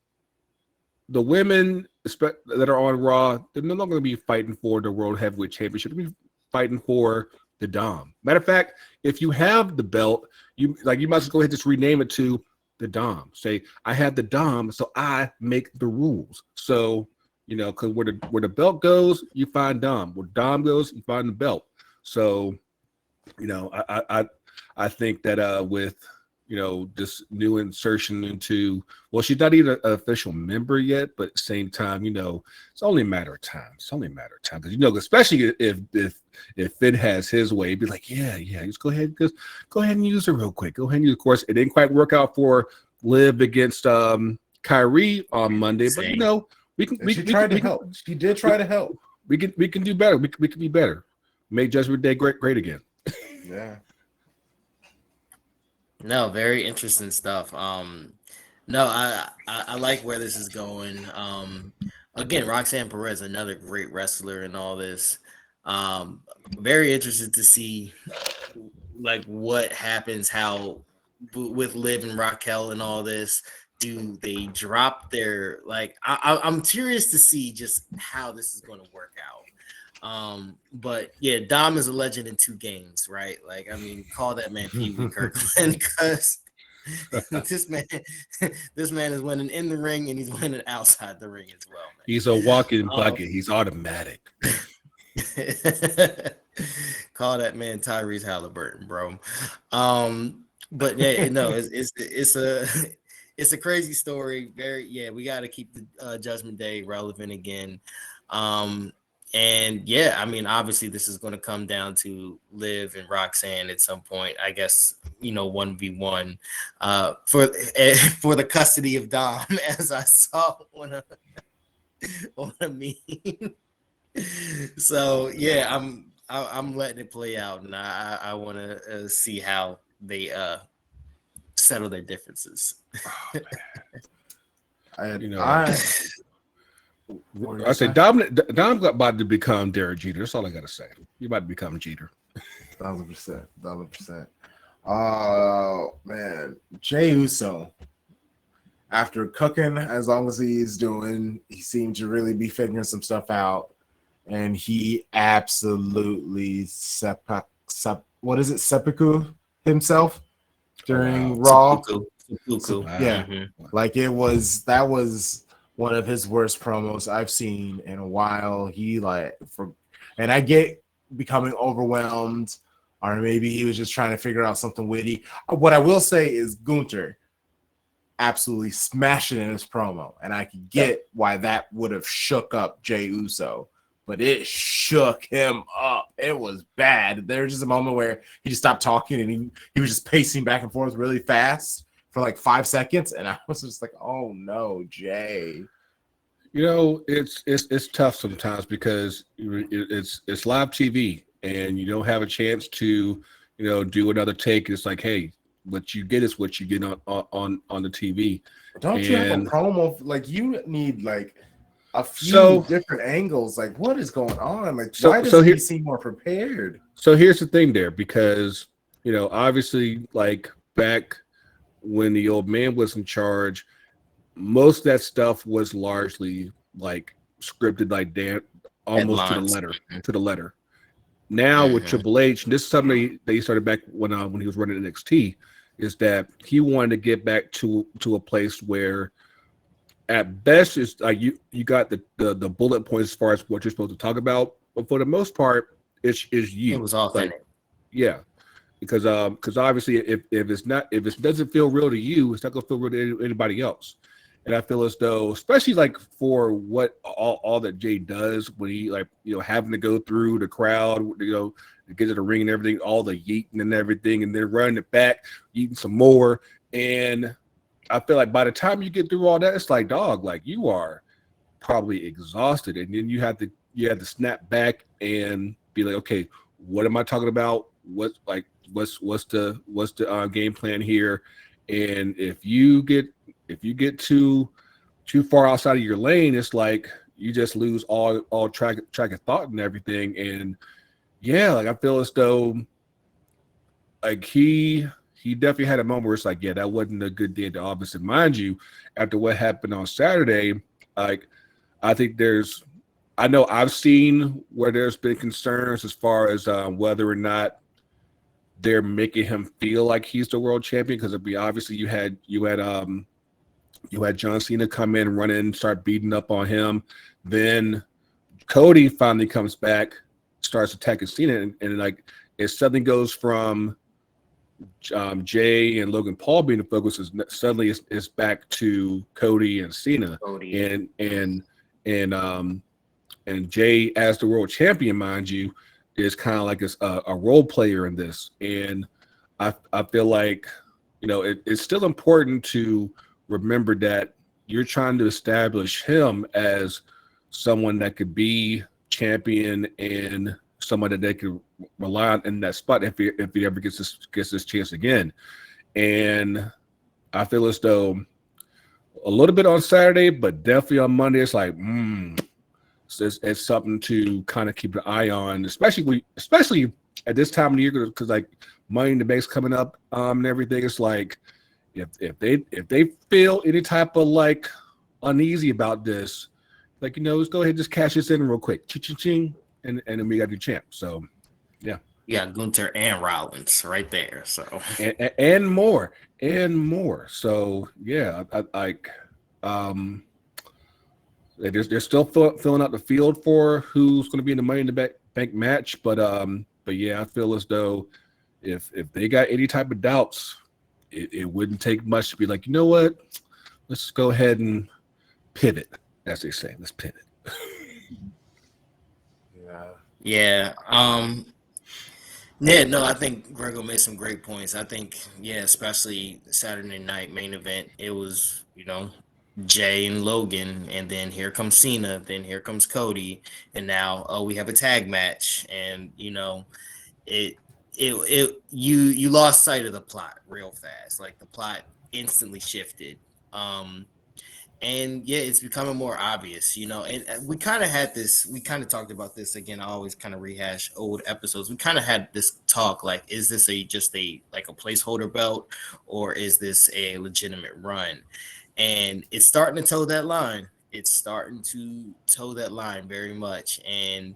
the women that are on Raw, they're no longer going to be fighting for the World Heavyweight Championship. They'll be fighting for the Dom. Matter of fact, if you have the belt, you might as well go ahead and just rename it to the Dom. Say, I have the Dom, so I make the rules. So, you know, because where the belt goes, you find Dom. Where Dom goes, you find the belt. So, you know, I think that with, you know, this new insertion into, well, she's not even an official member yet, but at the same time, you know, it's only a matter of time. Because, you know, especially if Finn has his way, he'd be like, yeah, just go ahead and use her real quick. Go ahead and use. Of course, it didn't quite work out for Liv against Kyrie on Monday, but you know, we tried to help. She did try to help. We can do better. We can be better. Make Judgment Day great again. Yeah. No, very interesting stuff. No, I like where this is going. Again, Roxanne Perez, another great wrestler in all this. Very interested to see like what happens, how with Liv and Raquel and all this. Do they drop their like? I'm curious to see just how this is going to work out. But yeah, Dom is a legend in 2 games, right? Like, I mean, call that man Pee Wee Kirkland because this man is winning in the ring and he's winning outside the ring as well. Man. He's a walking bucket. He's automatic. Call that man Tyrese Halliburton, bro. But yeah, no, it's a crazy story. We got to keep the Judgment Day relevant again. And yeah, I mean, obviously, this is going to come down to Liv and Roxanne at some point. I guess, you know, 1v1 for the custody of Dom, as I saw on a meme. So yeah, I'm letting it play out, and I want to see how they settle their differences. I say Dom's about to become Derek Jeter. That's all I gotta say. You're about to become Jeter. 1,000%. Oh man, Jey Uso. After cooking as long as he's doing, he seemed to really be figuring some stuff out, and he absolutely seppuku himself during Raw. Seppuku. Yeah, like that was one of his worst promos I've seen in a while. And I get becoming overwhelmed, or maybe he was just trying to figure out something witty. What I will say is Gunther absolutely smashing in his promo, and I could get why that would have shook up Jey Uso, but it shook him up. It was bad. There was just a moment where he just stopped talking and he was just pacing back and forth really fast for like 5 seconds, and I was just like, "Oh no, Jay!" You know, it's tough sometimes because it's live TV, and you don't have a chance to, you know, do another take. It's like, hey, what you get is what you get on the TV. Don't you have a promo? Like, you need like a few different angles. Like, what is going on? Like, why doesn't he seem more prepared? So here's the thing there, because obviously, like back when the old man was in charge, most of that stuff was largely like scripted, like almost to the letter. Now with Triple H, and this is something they started back when he was running NXT, is that he wanted to get back to a place where, at best, is like you got the bullet points as far as what you're supposed to talk about, but for the most part, it's you. It was authentic. Yeah, because obviously if it doesn't feel real to you, it's not gonna feel real to anybody else. And I feel as though, especially like for what all that Jey does, when he having to go through the crowd, to get to the ring and everything, all the yeeting and everything, and then running it back, eating some more. And I feel like by the time you get through all that, it's like, dog, like you are probably exhausted, and then you have to snap back and be like, okay, what am I talking about? What's the game plan here? And if you get too far outside of your lane, it's like you just lose all track of thought and everything. And yeah, like I feel as though like he definitely had a moment where it's like, yeah, that wasn't a good day at the office. And mind you, after what happened on Saturday, like I think I know I've seen where there's been concerns as far as whether or not they're making him feel like he's the world champion, because obviously you had John Cena come in, run in, start beating up on him. Then Cody finally comes back, starts attacking Cena, and like if something goes from Jey and Logan Paul being the focus, suddenly it's back to Cody and Cena, and Jey as the world champion, mind you, is kind of like a role player in this. And I feel like it's still important to remember that you're trying to establish him as someone that could be champion and someone that they could rely on in that spot if he ever gets this chance again. And I feel as though a little bit on Saturday, but definitely on Monday, it's like, it's something to kind of keep an eye on, especially at this time of the year, because like Money in the Bank's coming up and everything. It's like if they feel any type of like uneasy about this, like let's go ahead and just cash this in real quick, ching, and then we got the champ. So yeah, Gunther and Rollins right there. So and more. So yeah, they're still filling out the field for who's going to be in the Money in the Bank match, but yeah, I feel as though if they got any type of doubts, it wouldn't take much to be like, you know what, let's go ahead and pivot, as they say. Let's pivot. Yeah. No, I think Grego made some great points. I think, especially Saturday night main event, it was, Jey and Logan, and then here comes Cena, then here comes Cody, and now we have a tag match, and you lost sight of the plot real fast. Like the plot instantly shifted. And yeah, it's becoming more obvious, and we kind of had this, we kind of talked about this again. I always kind of rehash old episodes. We kind of had this talk, like, is this just a placeholder belt, or is this a legitimate run? And it's starting to toe that line. Very much. And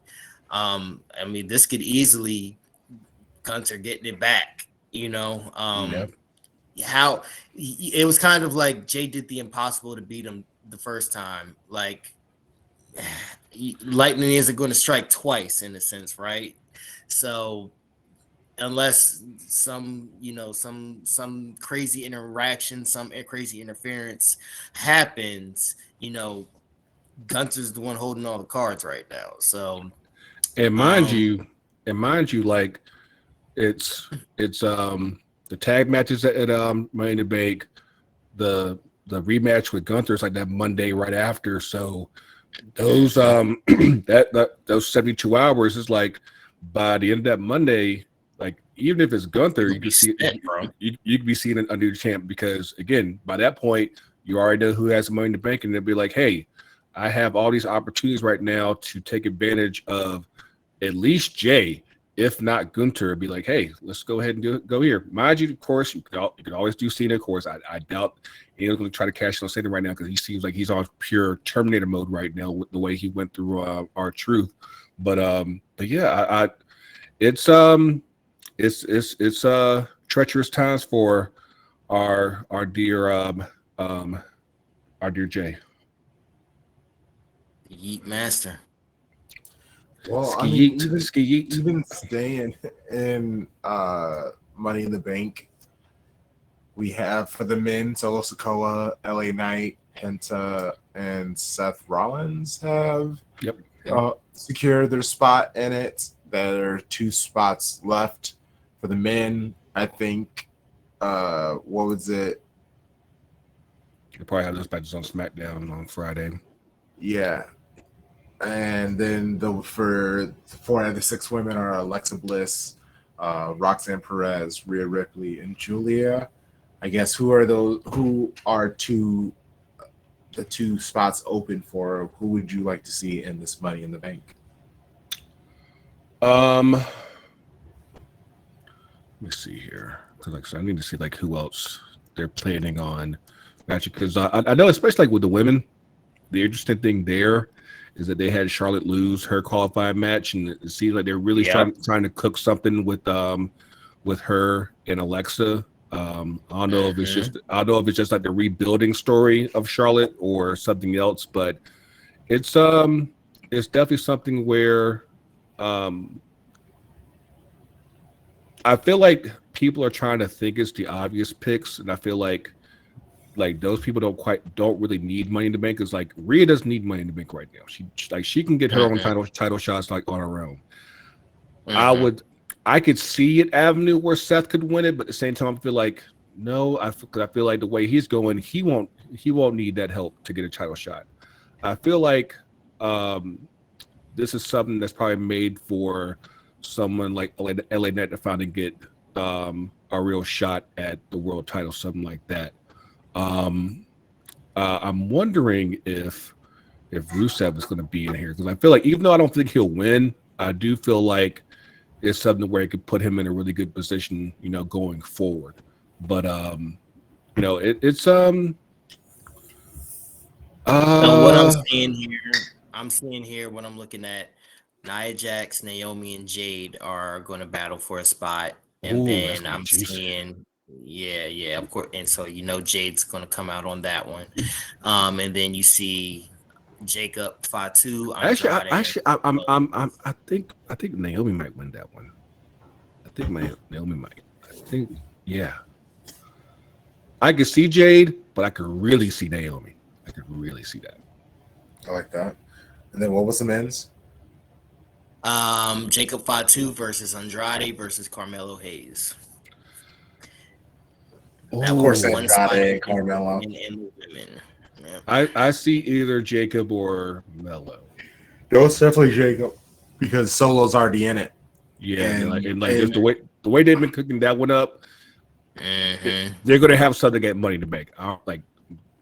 I mean, this could easily Gunther getting it back, How it was kind of like Jey did the impossible to beat him the first time. Like lightning isn't going to strike twice, in a sense, right? So unless some crazy interaction, some crazy interference happens, Gunther's the one holding all the cards right now. So, and mind you, like it's the tag matches at Money in the Bank, the rematch with Gunther is like that Monday right after. So those those 72 hours is like by the end of that Monday, like even if it's Gunther, you can see you can be seeing a new champ, because again, by that point you already know who has Money in the Bank, and they'll be like, hey, I have all these opportunities right now to take advantage of at least Jey, if not Gunter. Be like, hey, let's go ahead and go here. Mind you, of course, you could always do Cena. Of course, I doubt he's going to try to cash in on Cena right now because he seems like he's on pure Terminator mode right now with the way he went through R-Truth. But yeah, it's treacherous times for our dear Jey. Yeet Master. Well, I Ski mean, yeet. even staying in Money in the Bank, we have for the men, Solo Sikoa, LA Knight, Penta, and Seth Rollins have secured their spot in it. There are 2 spots left for the men. I think, what was it? They probably have those matches on SmackDown on Friday. Yeah. And then for 4 out of the 6 women are Alexa Bliss, Roxanne Perez, Rhea Ripley, and Julia. I guess who are the 2 spots open for? Who would you like to see in this Money in the Bank? Let me see here. Because I need to see who else they're planning on matching. Because I know, especially with the women, the interesting thing there is that they had Charlotte lose her qualifying match, and it seems like they're really trying to cook something with her and Alexa. I don't know if it's just like the rebuilding story of Charlotte or something else, but it's definitely something where I feel like people are trying to think it's the obvious picks, and I feel like those people don't really need Money in the Bank. Because Rhea doesn't need Money in the Bank right now. She can get her own title shots on her own. I could see an avenue where Seth could win it, but at the same time, I feel like no. I feel like the way he's going, he won't need that help to get a title shot. I feel like this is something that's probably made for someone like LA Knight to finally get a real shot at the world title, something like that. I'm wondering if Rusev is going to be in here, because I feel like even though I don't think he'll win, I do feel like it's something where it could put him in a really good position, going forward. But it's So what I'm seeing here when I'm looking at Nia Jax, Naomi, and Jade are going to battle for a spot, and then I'm seeing. Yeah, of course. And so Jade's gonna come out on that one. And then you see Jacob Fatu. I think Naomi might win that one. I think Naomi might. I could see Jade, but I could really see Naomi. I could really see that. I like that. And then what was the men's? Jacob Fatu versus Andrade versus Carmelo Hayes. Of course, Andrade and Carmelo. I see either Jacob or Melo. No, it's definitely Jacob, because Solo's already in it. Yeah, and just the way they've been cooking that one up, they're gonna have something at Money to Bank.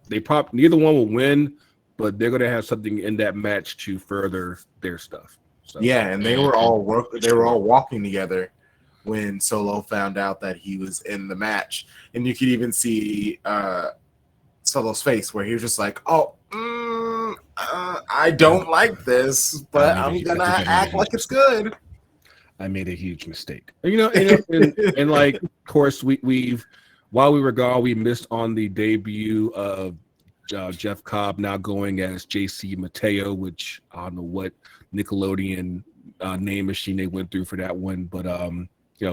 Neither one will win, but they're gonna have something in that match to further their stuff. So. Yeah, and they were all walking together when Solo found out that he was in the match, and you could even see Solo's face where he was just like, I don't like this, but I'm gonna act like it's good. I made a huge mistake. And of course, we've while we were gone, we missed on the debut of Jeff Cobb now going as JC Mateo, which I don't know what Nickelodeon name machine they went through for that one, but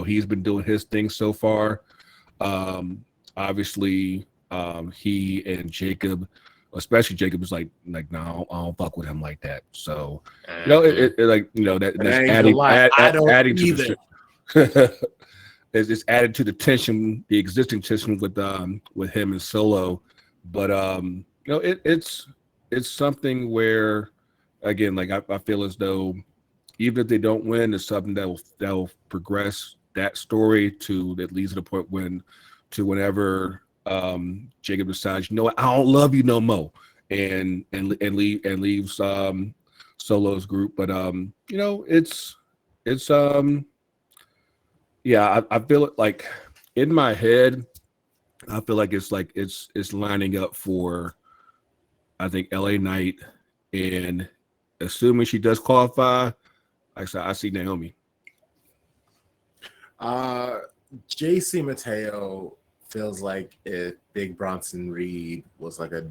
he's been doing his thing so far. Obviously, he and Jacob, especially Jacob, is like, no, I don't fuck with him like that. So, that's adding to the it's added to the tension, the existing tension with him and Solo. But it's something where, again, I feel as though even if they don't win, it's something that will progress that story to at least the point whenever Jacob decides, I don't love you no more, leaves Solo's group. But it's yeah, I feel it like in my head. I feel like it's lining up for, I think, LA Knight, and assuming she does qualify, like I said, I see Naomi. JC Mateo feels like if Big Bronson Reed was like a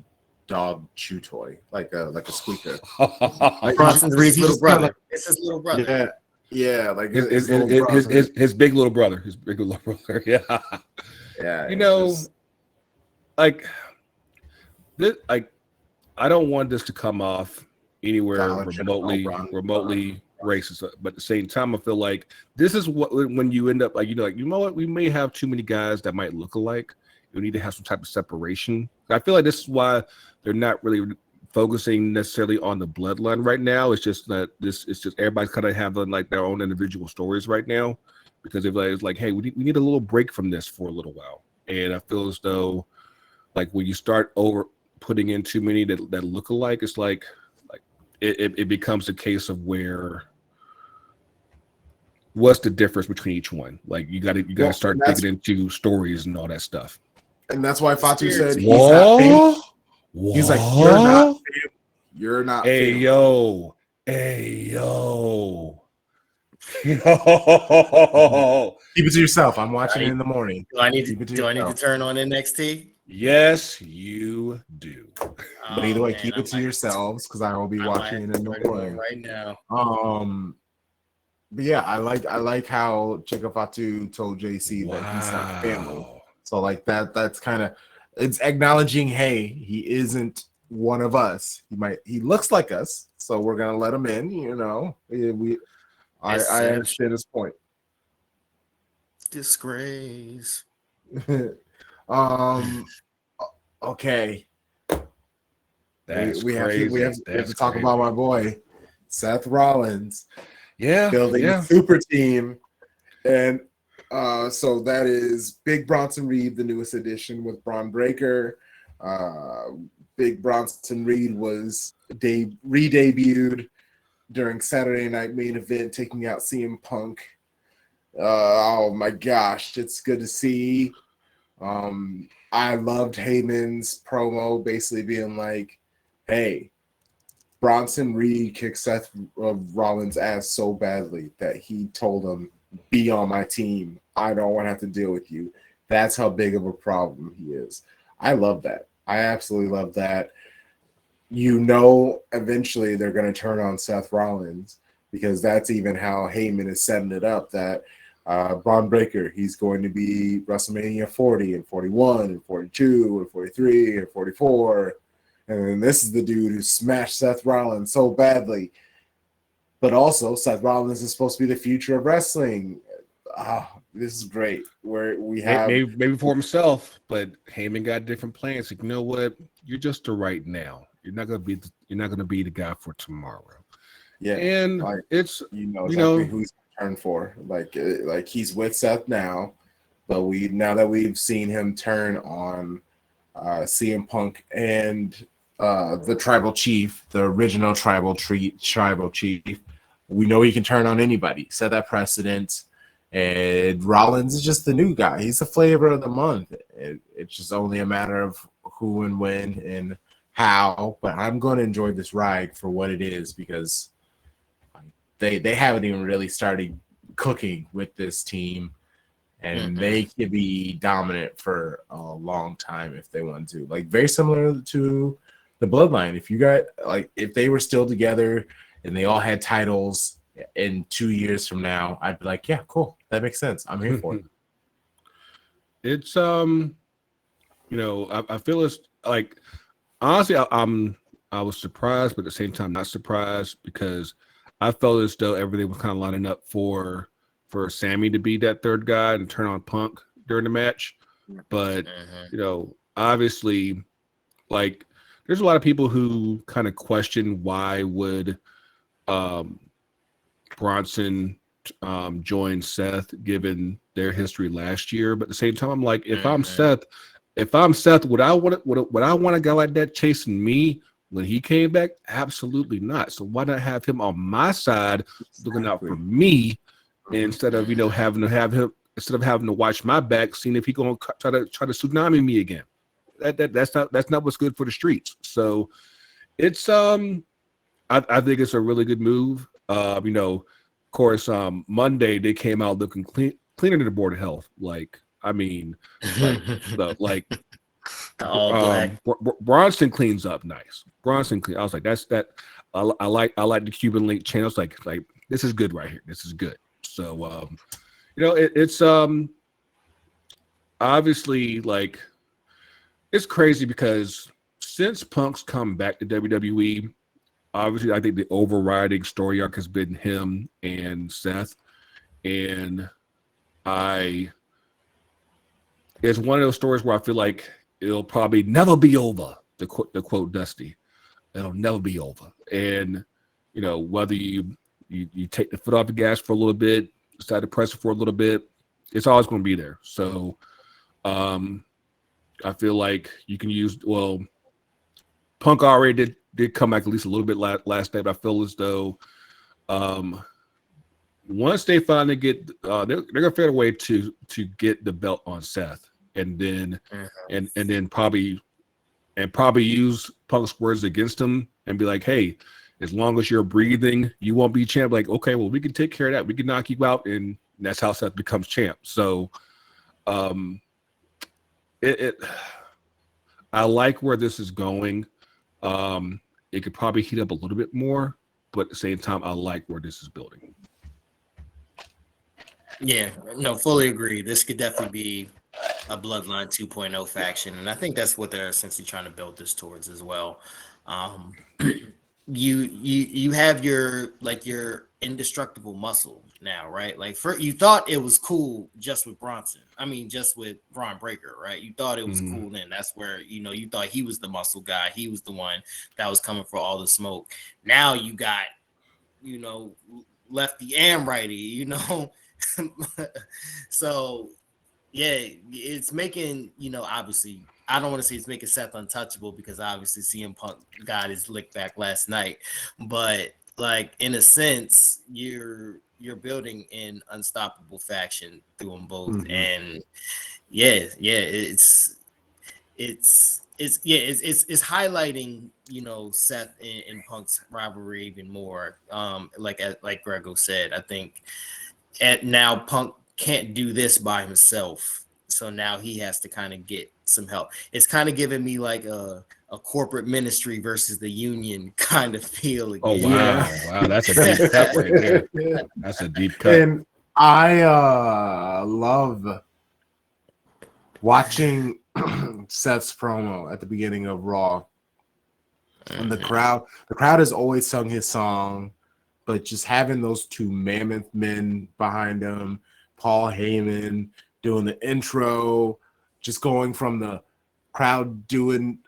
dog chew toy, like a squeaker. Like Bronson Reed's little brother. It's his little brother. Yeah, like his big little brother. His big little brother. Yeah. Yeah. Like this, like I don't want this to come off anywhere remotely racist, but at the same time, I feel like this is what when you end up like you know what, we may have too many guys that might look alike. You need to have some type of separation. I feel like this is why they're not really focusing necessarily on the bloodline right now. It's just that it's just everybody's kind of having like their own individual stories right now, because it's like, hey, we need a little break from this for a little while. And I feel as though like when you start over putting in too many that look alike, it's like it becomes a case of where what's the difference between each one? Like you got to start digging into stories and all that stuff. And that's why Fatu said he's not famous. He's like, you're not hey famous. Yo. Keep it to yourself. I'm watching it in the morning. Do I need to turn on NXT? Yes, you do. But either way, keep it to yourselves because I will be watching it in the morning right now. But yeah, I like how Chica Fatu told JC that he's not family. So like that's kind of, it's acknowledging, hey, he isn't one of us. He looks like us, so we're gonna let him in. I understand his point. Disgrace. Okay. That's we crazy. have to talk about my boy Seth Rollins. Yeah, building a super team, and so that is Big Bronson Reed, the newest addition with Braun Breaker. Big Bronson Reed was re-debuted during Saturday Night Main Event, taking out CM Punk. Oh my gosh, it's good to see. I loved Heyman's promo, basically being like, hey, Bronson Reed kicked Seth Rollins' ass so badly that he told him, be on my team. I don't want to have to deal with you. That's how big of a problem he is. I love that. I absolutely love that. Eventually they're going to turn on Seth Rollins, because that's even how Heyman is setting it up, that Braun Breaker, he's going to be WrestleMania 40 and 41 and 42 and 43 and 44. And then this is the dude who smashed Seth Rollins so badly. But also, Seth Rollins is supposed to be the future of wrestling. This is great. Where we have maybe for himself, but Heyman got different plans. Like, you know what? You're just the right now. You're not gonna be the guy for tomorrow. Yeah, and it's exactly who he's turned for. Like he's with Seth now, but now that we've seen him turn on CM Punk and the tribal chief, the original tribal chief, we know he can turn on anybody. Set that precedent. And Rollins is just the new guy. He's the flavor of the month. It's just only a matter of who and when and how. But I'm going to enjoy this ride for what it is, because they haven't even really started cooking with this team. And they could be dominant for a long time if they want to. Like, very similar to the Bloodline. If they were still together and they all had titles in 2 years from now, I'd be like, yeah, cool. That makes sense. I'm here for it. It's I feel it's like, honestly, I was surprised, but at the same time not surprised, because I felt as though everything was kind of lining up for Sammy to be that third guy and turn on Punk during the match. But obviously, like, there's a lot of people who kind of question why would Bronson join Seth given their history last year. But at the same time, I'm like, if I'm Seth, if I'm Seth, would I want a guy like that chasing me when he came back? Absolutely not. So why not have him on my side, looking out for me, instead of having to watch my back, seeing if he gonna try to tsunami me again. That's not what's good for the streets. So it's I think it's a really good move. Of course, Monday they came out looking cleaner than the Board of Health. All black. Bronson cleans up nice. Bronson clean. I was like, I like the Cuban link channels. Like this is good right here. This is good. So it's obviously like it's crazy because since Punk's come back to WWE, obviously I think the overriding story arc has been him and Seth, and it's one of those stories where I feel like it'll probably never be over. To quote Dusty, it'll never be over. And whether you take the foot off the gas for a little bit, decide to press it for a little bit, it's always going to be there. So I feel like you can use Punk already did come back at least a little bit last night, but I feel as though once they finally get they're gonna figure a way to get the belt on Seth, and then and then probably use Punk's words against him and be like, hey, as long as you're breathing, you won't be champ. Like, okay, well, we can take care of that. We can knock you out, and that's how Seth becomes champ. So I like where this is going. It could probably heat up a little bit more, but at the same time, I like where this is building. Yeah, no, fully agree. This could definitely be a Bloodline 2.0 faction, and I think that's what they're essentially trying to build this towards as well. You have your indestructible muscle now, right? Like you thought it was cool just with Bronson. I mean, just with Braun Breaker, right? You thought it was cool then. That's where you thought he was the muscle guy. He was the one that was coming for all the smoke. Now you got lefty and righty, so yeah, it's making obviously I don't want to say it's making Seth untouchable because obviously CM Punk got his lick back last night, but like in a sense you're building an unstoppable faction through them both. And it's highlighting Seth and Punk's rivalry even more. Like Grego said, I think now Punk can't do this by himself, so now he has to kind of get some help. It's kind of giving me like a corporate ministry versus the union kind of feel again. Oh wow, that's a deep cut right there. That's a deep cut. And I love watching Seth's promo at the beginning of Raw. And the crowd has always sung his song, but just having those two mammoth men behind him, Paul Heyman doing the intro, just going from the crowd doing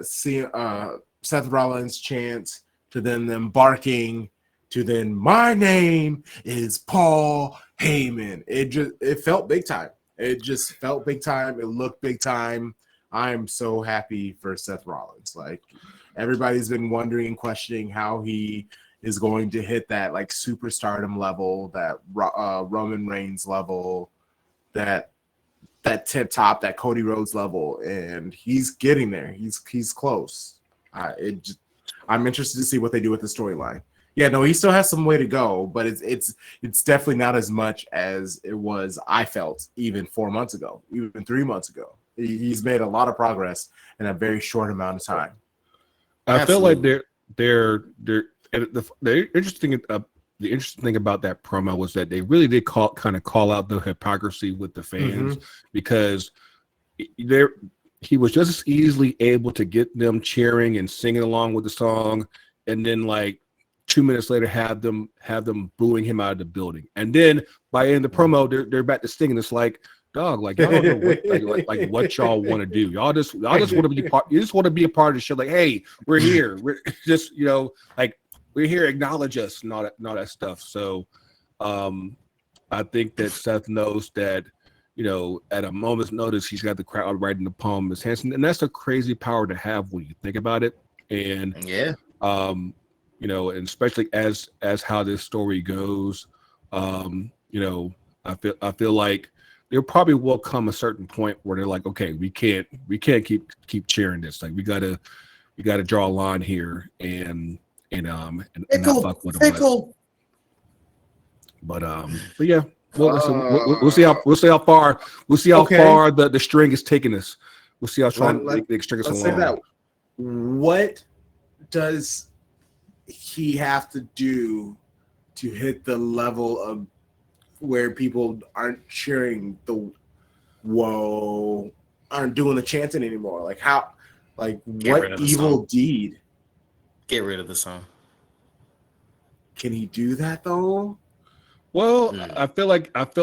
Seth Rollins chants to then them barking to then my name is Paul Heyman. It felt big time. It just felt big time. It looked big time. I'm so happy for Seth Rollins. Like everybody's been wondering and questioning how he is going to hit that like superstardom level, that Roman Reigns level, that tip top, that Cody Rhodes level, and he's getting there. He's close. I'm interested to see what they do with the storyline. Yeah, no, he still has some way to go, but it's definitely not as much as it was. I felt even 4 months ago, even 3 months ago. He's made a lot of progress in a very short amount of time. I feel like they're the interesting thing about that promo was that they really did call out the hypocrisy with the fans, because he was just as easily able to get them cheering and singing along with the song, and then like 2 minutes later have them booing him out of the building, and then by the end of the promo they're back to singing. It's like, dog, like y'all don't know what y'all want to do. Y'all just want to be part. You just want to be a part of the show. Like, hey, we're here. We're just like we're here. Acknowledge us and all that stuff. So, I think that Seth knows that at a moment's notice, he's got the crowd right in the palm of his hands, and that's a crazy power to have when you think about it. And and especially as how this story goes, I feel like there probably will come a certain point where they're like, okay, we can't keep cheering this. Like we gotta draw a line here and not fuck with them. But yeah. Well, listen, we'll see how far the string is taking us. We'll see how strong the string is along. Let's say that. What does he have to do to hit the level of where people aren't cheering aren't doing the chanting anymore? Like how? Like what evil deed? Get rid of the song. Can he do that though? Well, I feel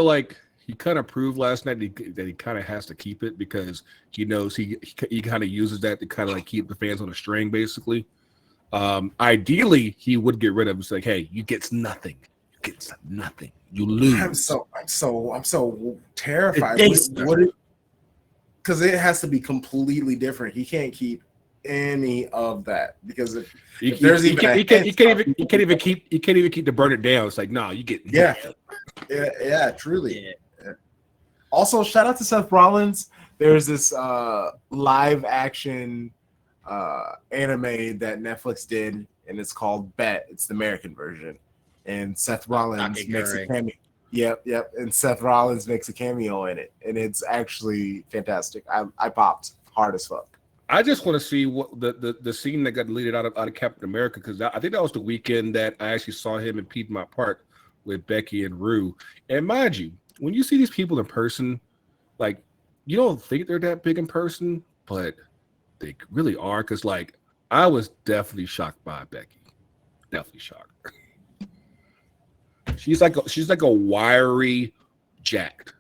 like he kind of proved last night that he kind of has to keep it because he knows he kind of uses that to kind of like keep the fans on a string, basically. Ideally, he would get rid of it. It's like, hey, you get nothing. You get nothing. You lose. I'm so terrified. Because it has to be completely different. He can't keep any if there's you can't even keep the burn it down. It's like, no, you get truly. Yeah. Also, shout out to Seth Rollins. There's this live action anime that Netflix did, and it's called Bet. It's the American version, and Seth Rollins makes a cameo. Yep. And Seth Rollins makes a cameo in it, and it's actually fantastic. I popped hard as fuck. I just want to see what the scene that got deleted out of Captain America, because I think that was the weekend that I actually saw him in Piedmont Park with Becky and Rue. And mind you, when you see these people in person, like you don't think they're that big in person, but they really are. Because like I was definitely shocked by Becky, definitely shocked. She's like a wiry jacked.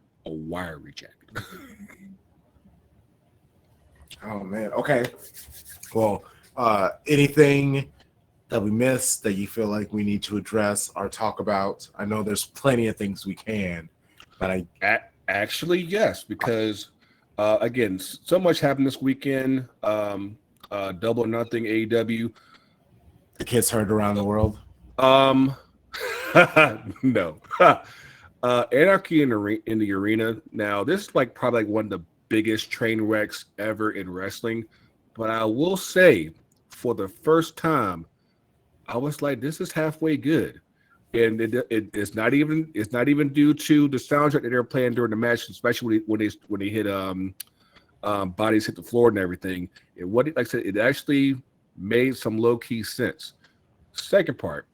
Oh man. Okay. Well, anything that we missed that you feel like we need to address or talk about? I know there's plenty of things we can, but actually yes, because again, so much happened this weekend. Double or Nothing AEW. The kids heard around the world. No. Anarchy in the Arena. Now, this is like probably like one of the biggest train wrecks ever in wrestling, but I will say, for the first time, I was like, this is halfway good, and it's not even due to the soundtrack that they're playing during the match, especially when they hit bodies hit the floor and everything. And like I said, it actually made some low key sense. Second part.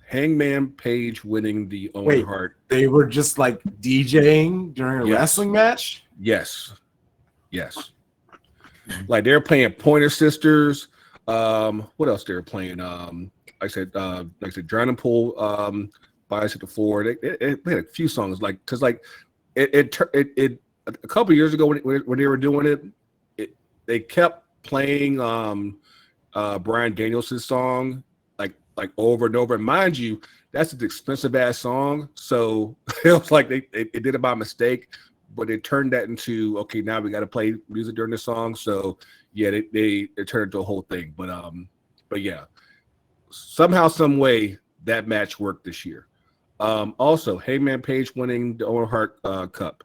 Hangman Page winning the Owen Hart. They were just like DJing during a wrestling match? Yes. Like they're playing Pointer Sisters. What else they're playing? Like I said, Drowning Pool, Bias at the Floor. They had a few songs because it a couple years ago when they were doing it, they kept playing Bryan Danielson's song like over and over. And mind you, that's an expensive ass song. So it was like they did it by mistake, but they turned that into, okay, now we got to play music during the song. So yeah, they turned into a whole thing. But yeah, somehow, some way that match worked this year. Also, Hangman Page winning the Owen Hart Cup.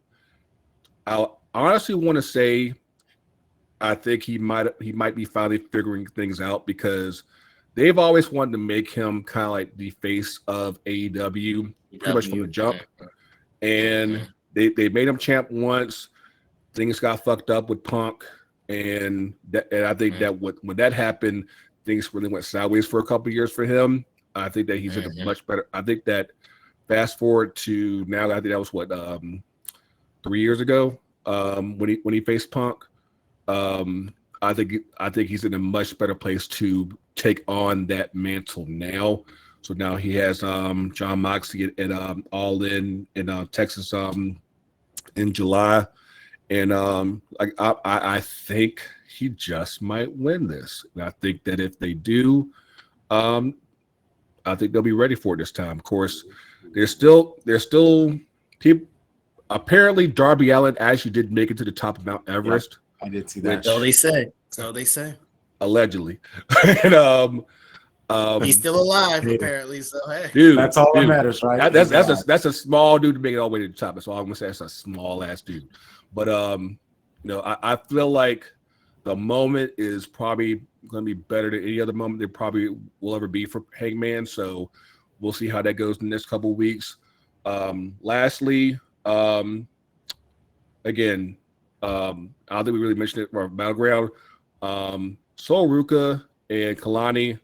I honestly want to say I think he might be finally figuring things out, because they've always wanted to make him kind of like the face of AEW pretty much from the jump. And they made him champ once. Things got fucked up with Punk. And I think that when that happened, things really went sideways for a couple of years for him. I think that he's in a much better. I think that fast forward to now, I think that was 3 years ago when he faced Punk. I think he's in a much better place to take on that mantle now. So now he has John Moxley at All In Texas in July, and I think he just might win this. And I think that if they do, I think they'll be ready for it this time. Of course, there's still people. apparently Darby Allin actually did make it to the top of Mount Everest. I did see that. So they say. So they say. Allegedly. And he's still alive, apparently. So hey, dude, that's all that matters, right? That's a small dude to make it all the way to the top. That's all I'm gonna say. That's a small ass dude. But I feel like the moment is probably gonna be better than any other moment there probably will ever be for Hangman. So we'll see how that goes in the next couple of weeks. Lastly, again, I don't think we really mentioned it for Battleground. Sol Ruka and Kalani,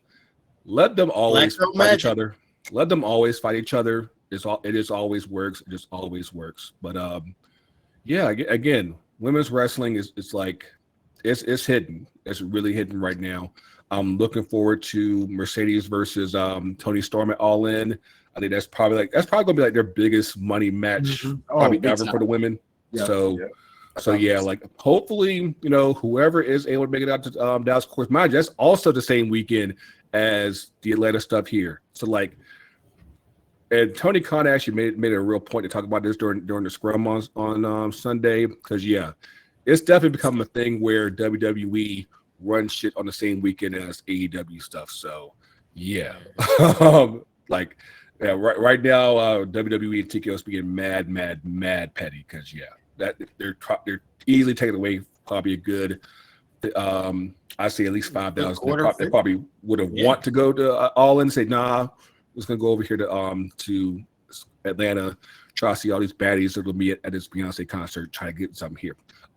let them always fight each other. Let them always fight each other. It just always works. It just always works. But yeah, again, women's wrestling is like it's hidden. It's really hidden right now. I'm looking forward to Mercedes versus Toni Storm at All In. I think that's probably gonna be like their biggest money match probably ever for the women. Yeah, so like hopefully whoever is able to make it out to Dallas. Of course, mind you, that's also the same weekend as the Atlanta stuff here. So like, and Tony Khan actually made a real point to talk about this during the scrum on Sunday because it's definitely become a thing where WWE runs shit on the same weekend as AEW stuff. So right now WWE and TKO is being mad petty because that they're easily taking away probably a good I say at least 5,000. They probably would have want to go to All In and say nah, was gonna go over here to Atlanta, try to see all these baddies that'll be at this Beyonce concert, try to get something here.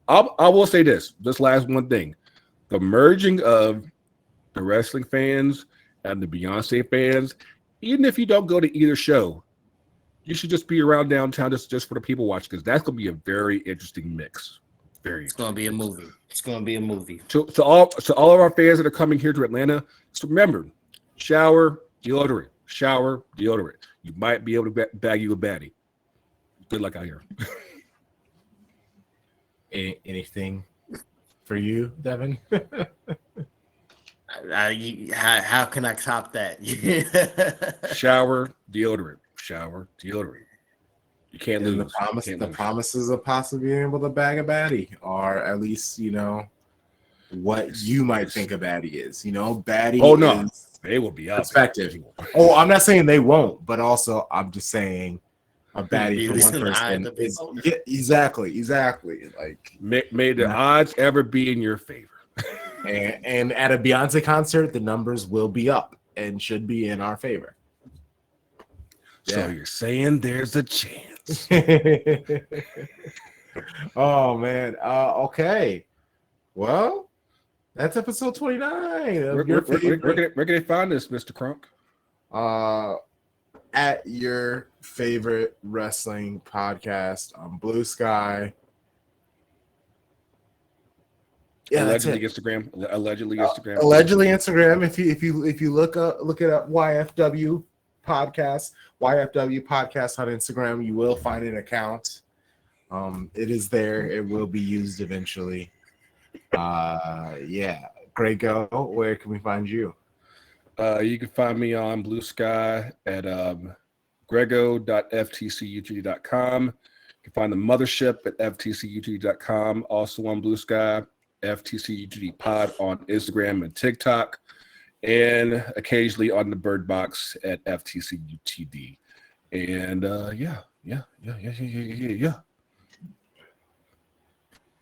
I will say this last one thing. The merging of the wrestling fans and the Beyonce fans, even if you don't go to either show, you should just be around downtown just for the people watching because that's gonna be a very interesting mix. It's gonna be a movie. It's gonna be a movie. To all of our fans that are coming here to Atlanta, just remember, shower, deodorant. You might be able to bag you a baddie. Good luck out here. Anything for you, Devin? How can I top that? Shower, deodorant. You can't lose. The promises of possibly being able to bag a baddie, or at least what you might think a baddie is. Baddie. Oh no, they will be out. Perspective. Oh, I'm not saying they won't, but also I'm just saying a baddie for one person. Exactly. Like, may the odds ever be in your favor. and at a Beyonce concert, the numbers will be up and should be in our favor. So you're saying there's a chance. Oh man. Okay. Well, that's episode 29. Where can they find this, Mr. Crunk? At your favorite wrestling podcast on Blue Sky. Yeah, allegedly Instagram. Allegedly Instagram. If you look it up, YFW podcast on Instagram, you will find an account. It is there. It will be used eventually. Grego, where can we find you? You can find me on Blue Sky at grego.ftcutd.com. You can find the mothership at ftcutd.com. Also on Blue Sky, FTCUTD Pod on Instagram and TikTok, and occasionally on the Bird Box at FTCUTD. And yeah.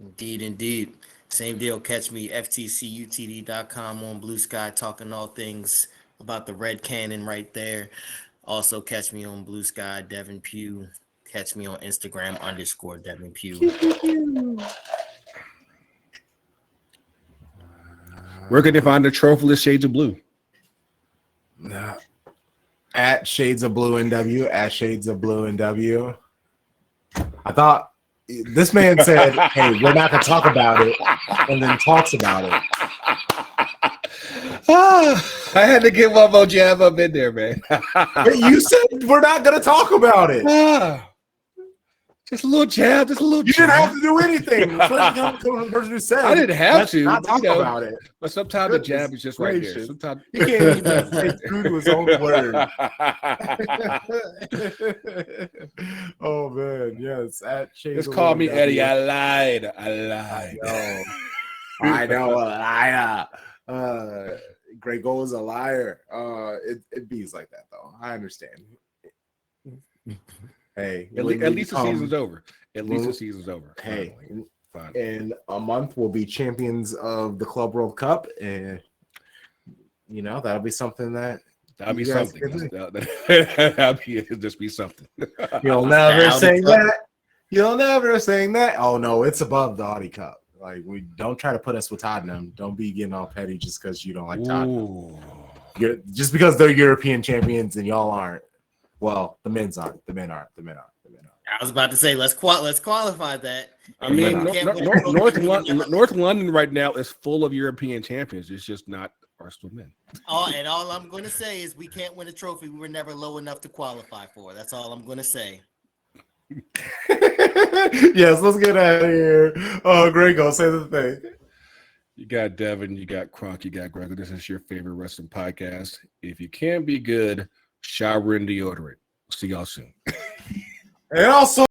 Indeed. Same deal. Catch me ftcutd.com on Blue Sky, talking all things about the Red Cannon right there. Also catch me on Blue Sky, Devin Pugh. Catch me on Instagram _Devin Pugh. Where can they find the trophyless Shades of Blue? At Shades of Blue NW. At Shades of Blue NW. I thought this man said, "Hey, we're not going to talk about it," and then talks about it. I had to get one more jab up in there, man. You said we're not going to talk about it. Just a little jab. Just a little. You jab. didn't have to do anything. Coming from the person who said I didn't have let's to. not talk about it. But sometimes the jab is just right there. Gracious. Sometimes He can't even stay true to his own word. Oh man, yes. At Just call me Eddie. I lied. I know a liar. Greg is a liar. It bees like that though. I understand. Hey, at least the season's over. At least the season's over. Hey, fine. In a month we'll be champions of the Club World Cup, and that'll be something that. That'll be something. That'll just be something. You'll never sing that. You'll never sing that. Oh no, it's above the Audi Cup. Like, we don't try to put us with Tottenham. Don't be getting all petty just because you don't like Tottenham. Just because they're European champions and y'all aren't. Well, the men's aren't. The men aren't. I was about to say let's qualify that. I mean, North London right now is full of European champions. It's just not Arsenal men. And all I'm going to say is we can't win a trophy we were never low enough to qualify for. That's all I'm going to say. Yes, let's get out of here. Oh, Grego, say the thing. You got Devin, you got Crunk, you got Grego. This is your favorite wrestling podcast. If you can't be good, shower in deodorant. See y'all soon. And also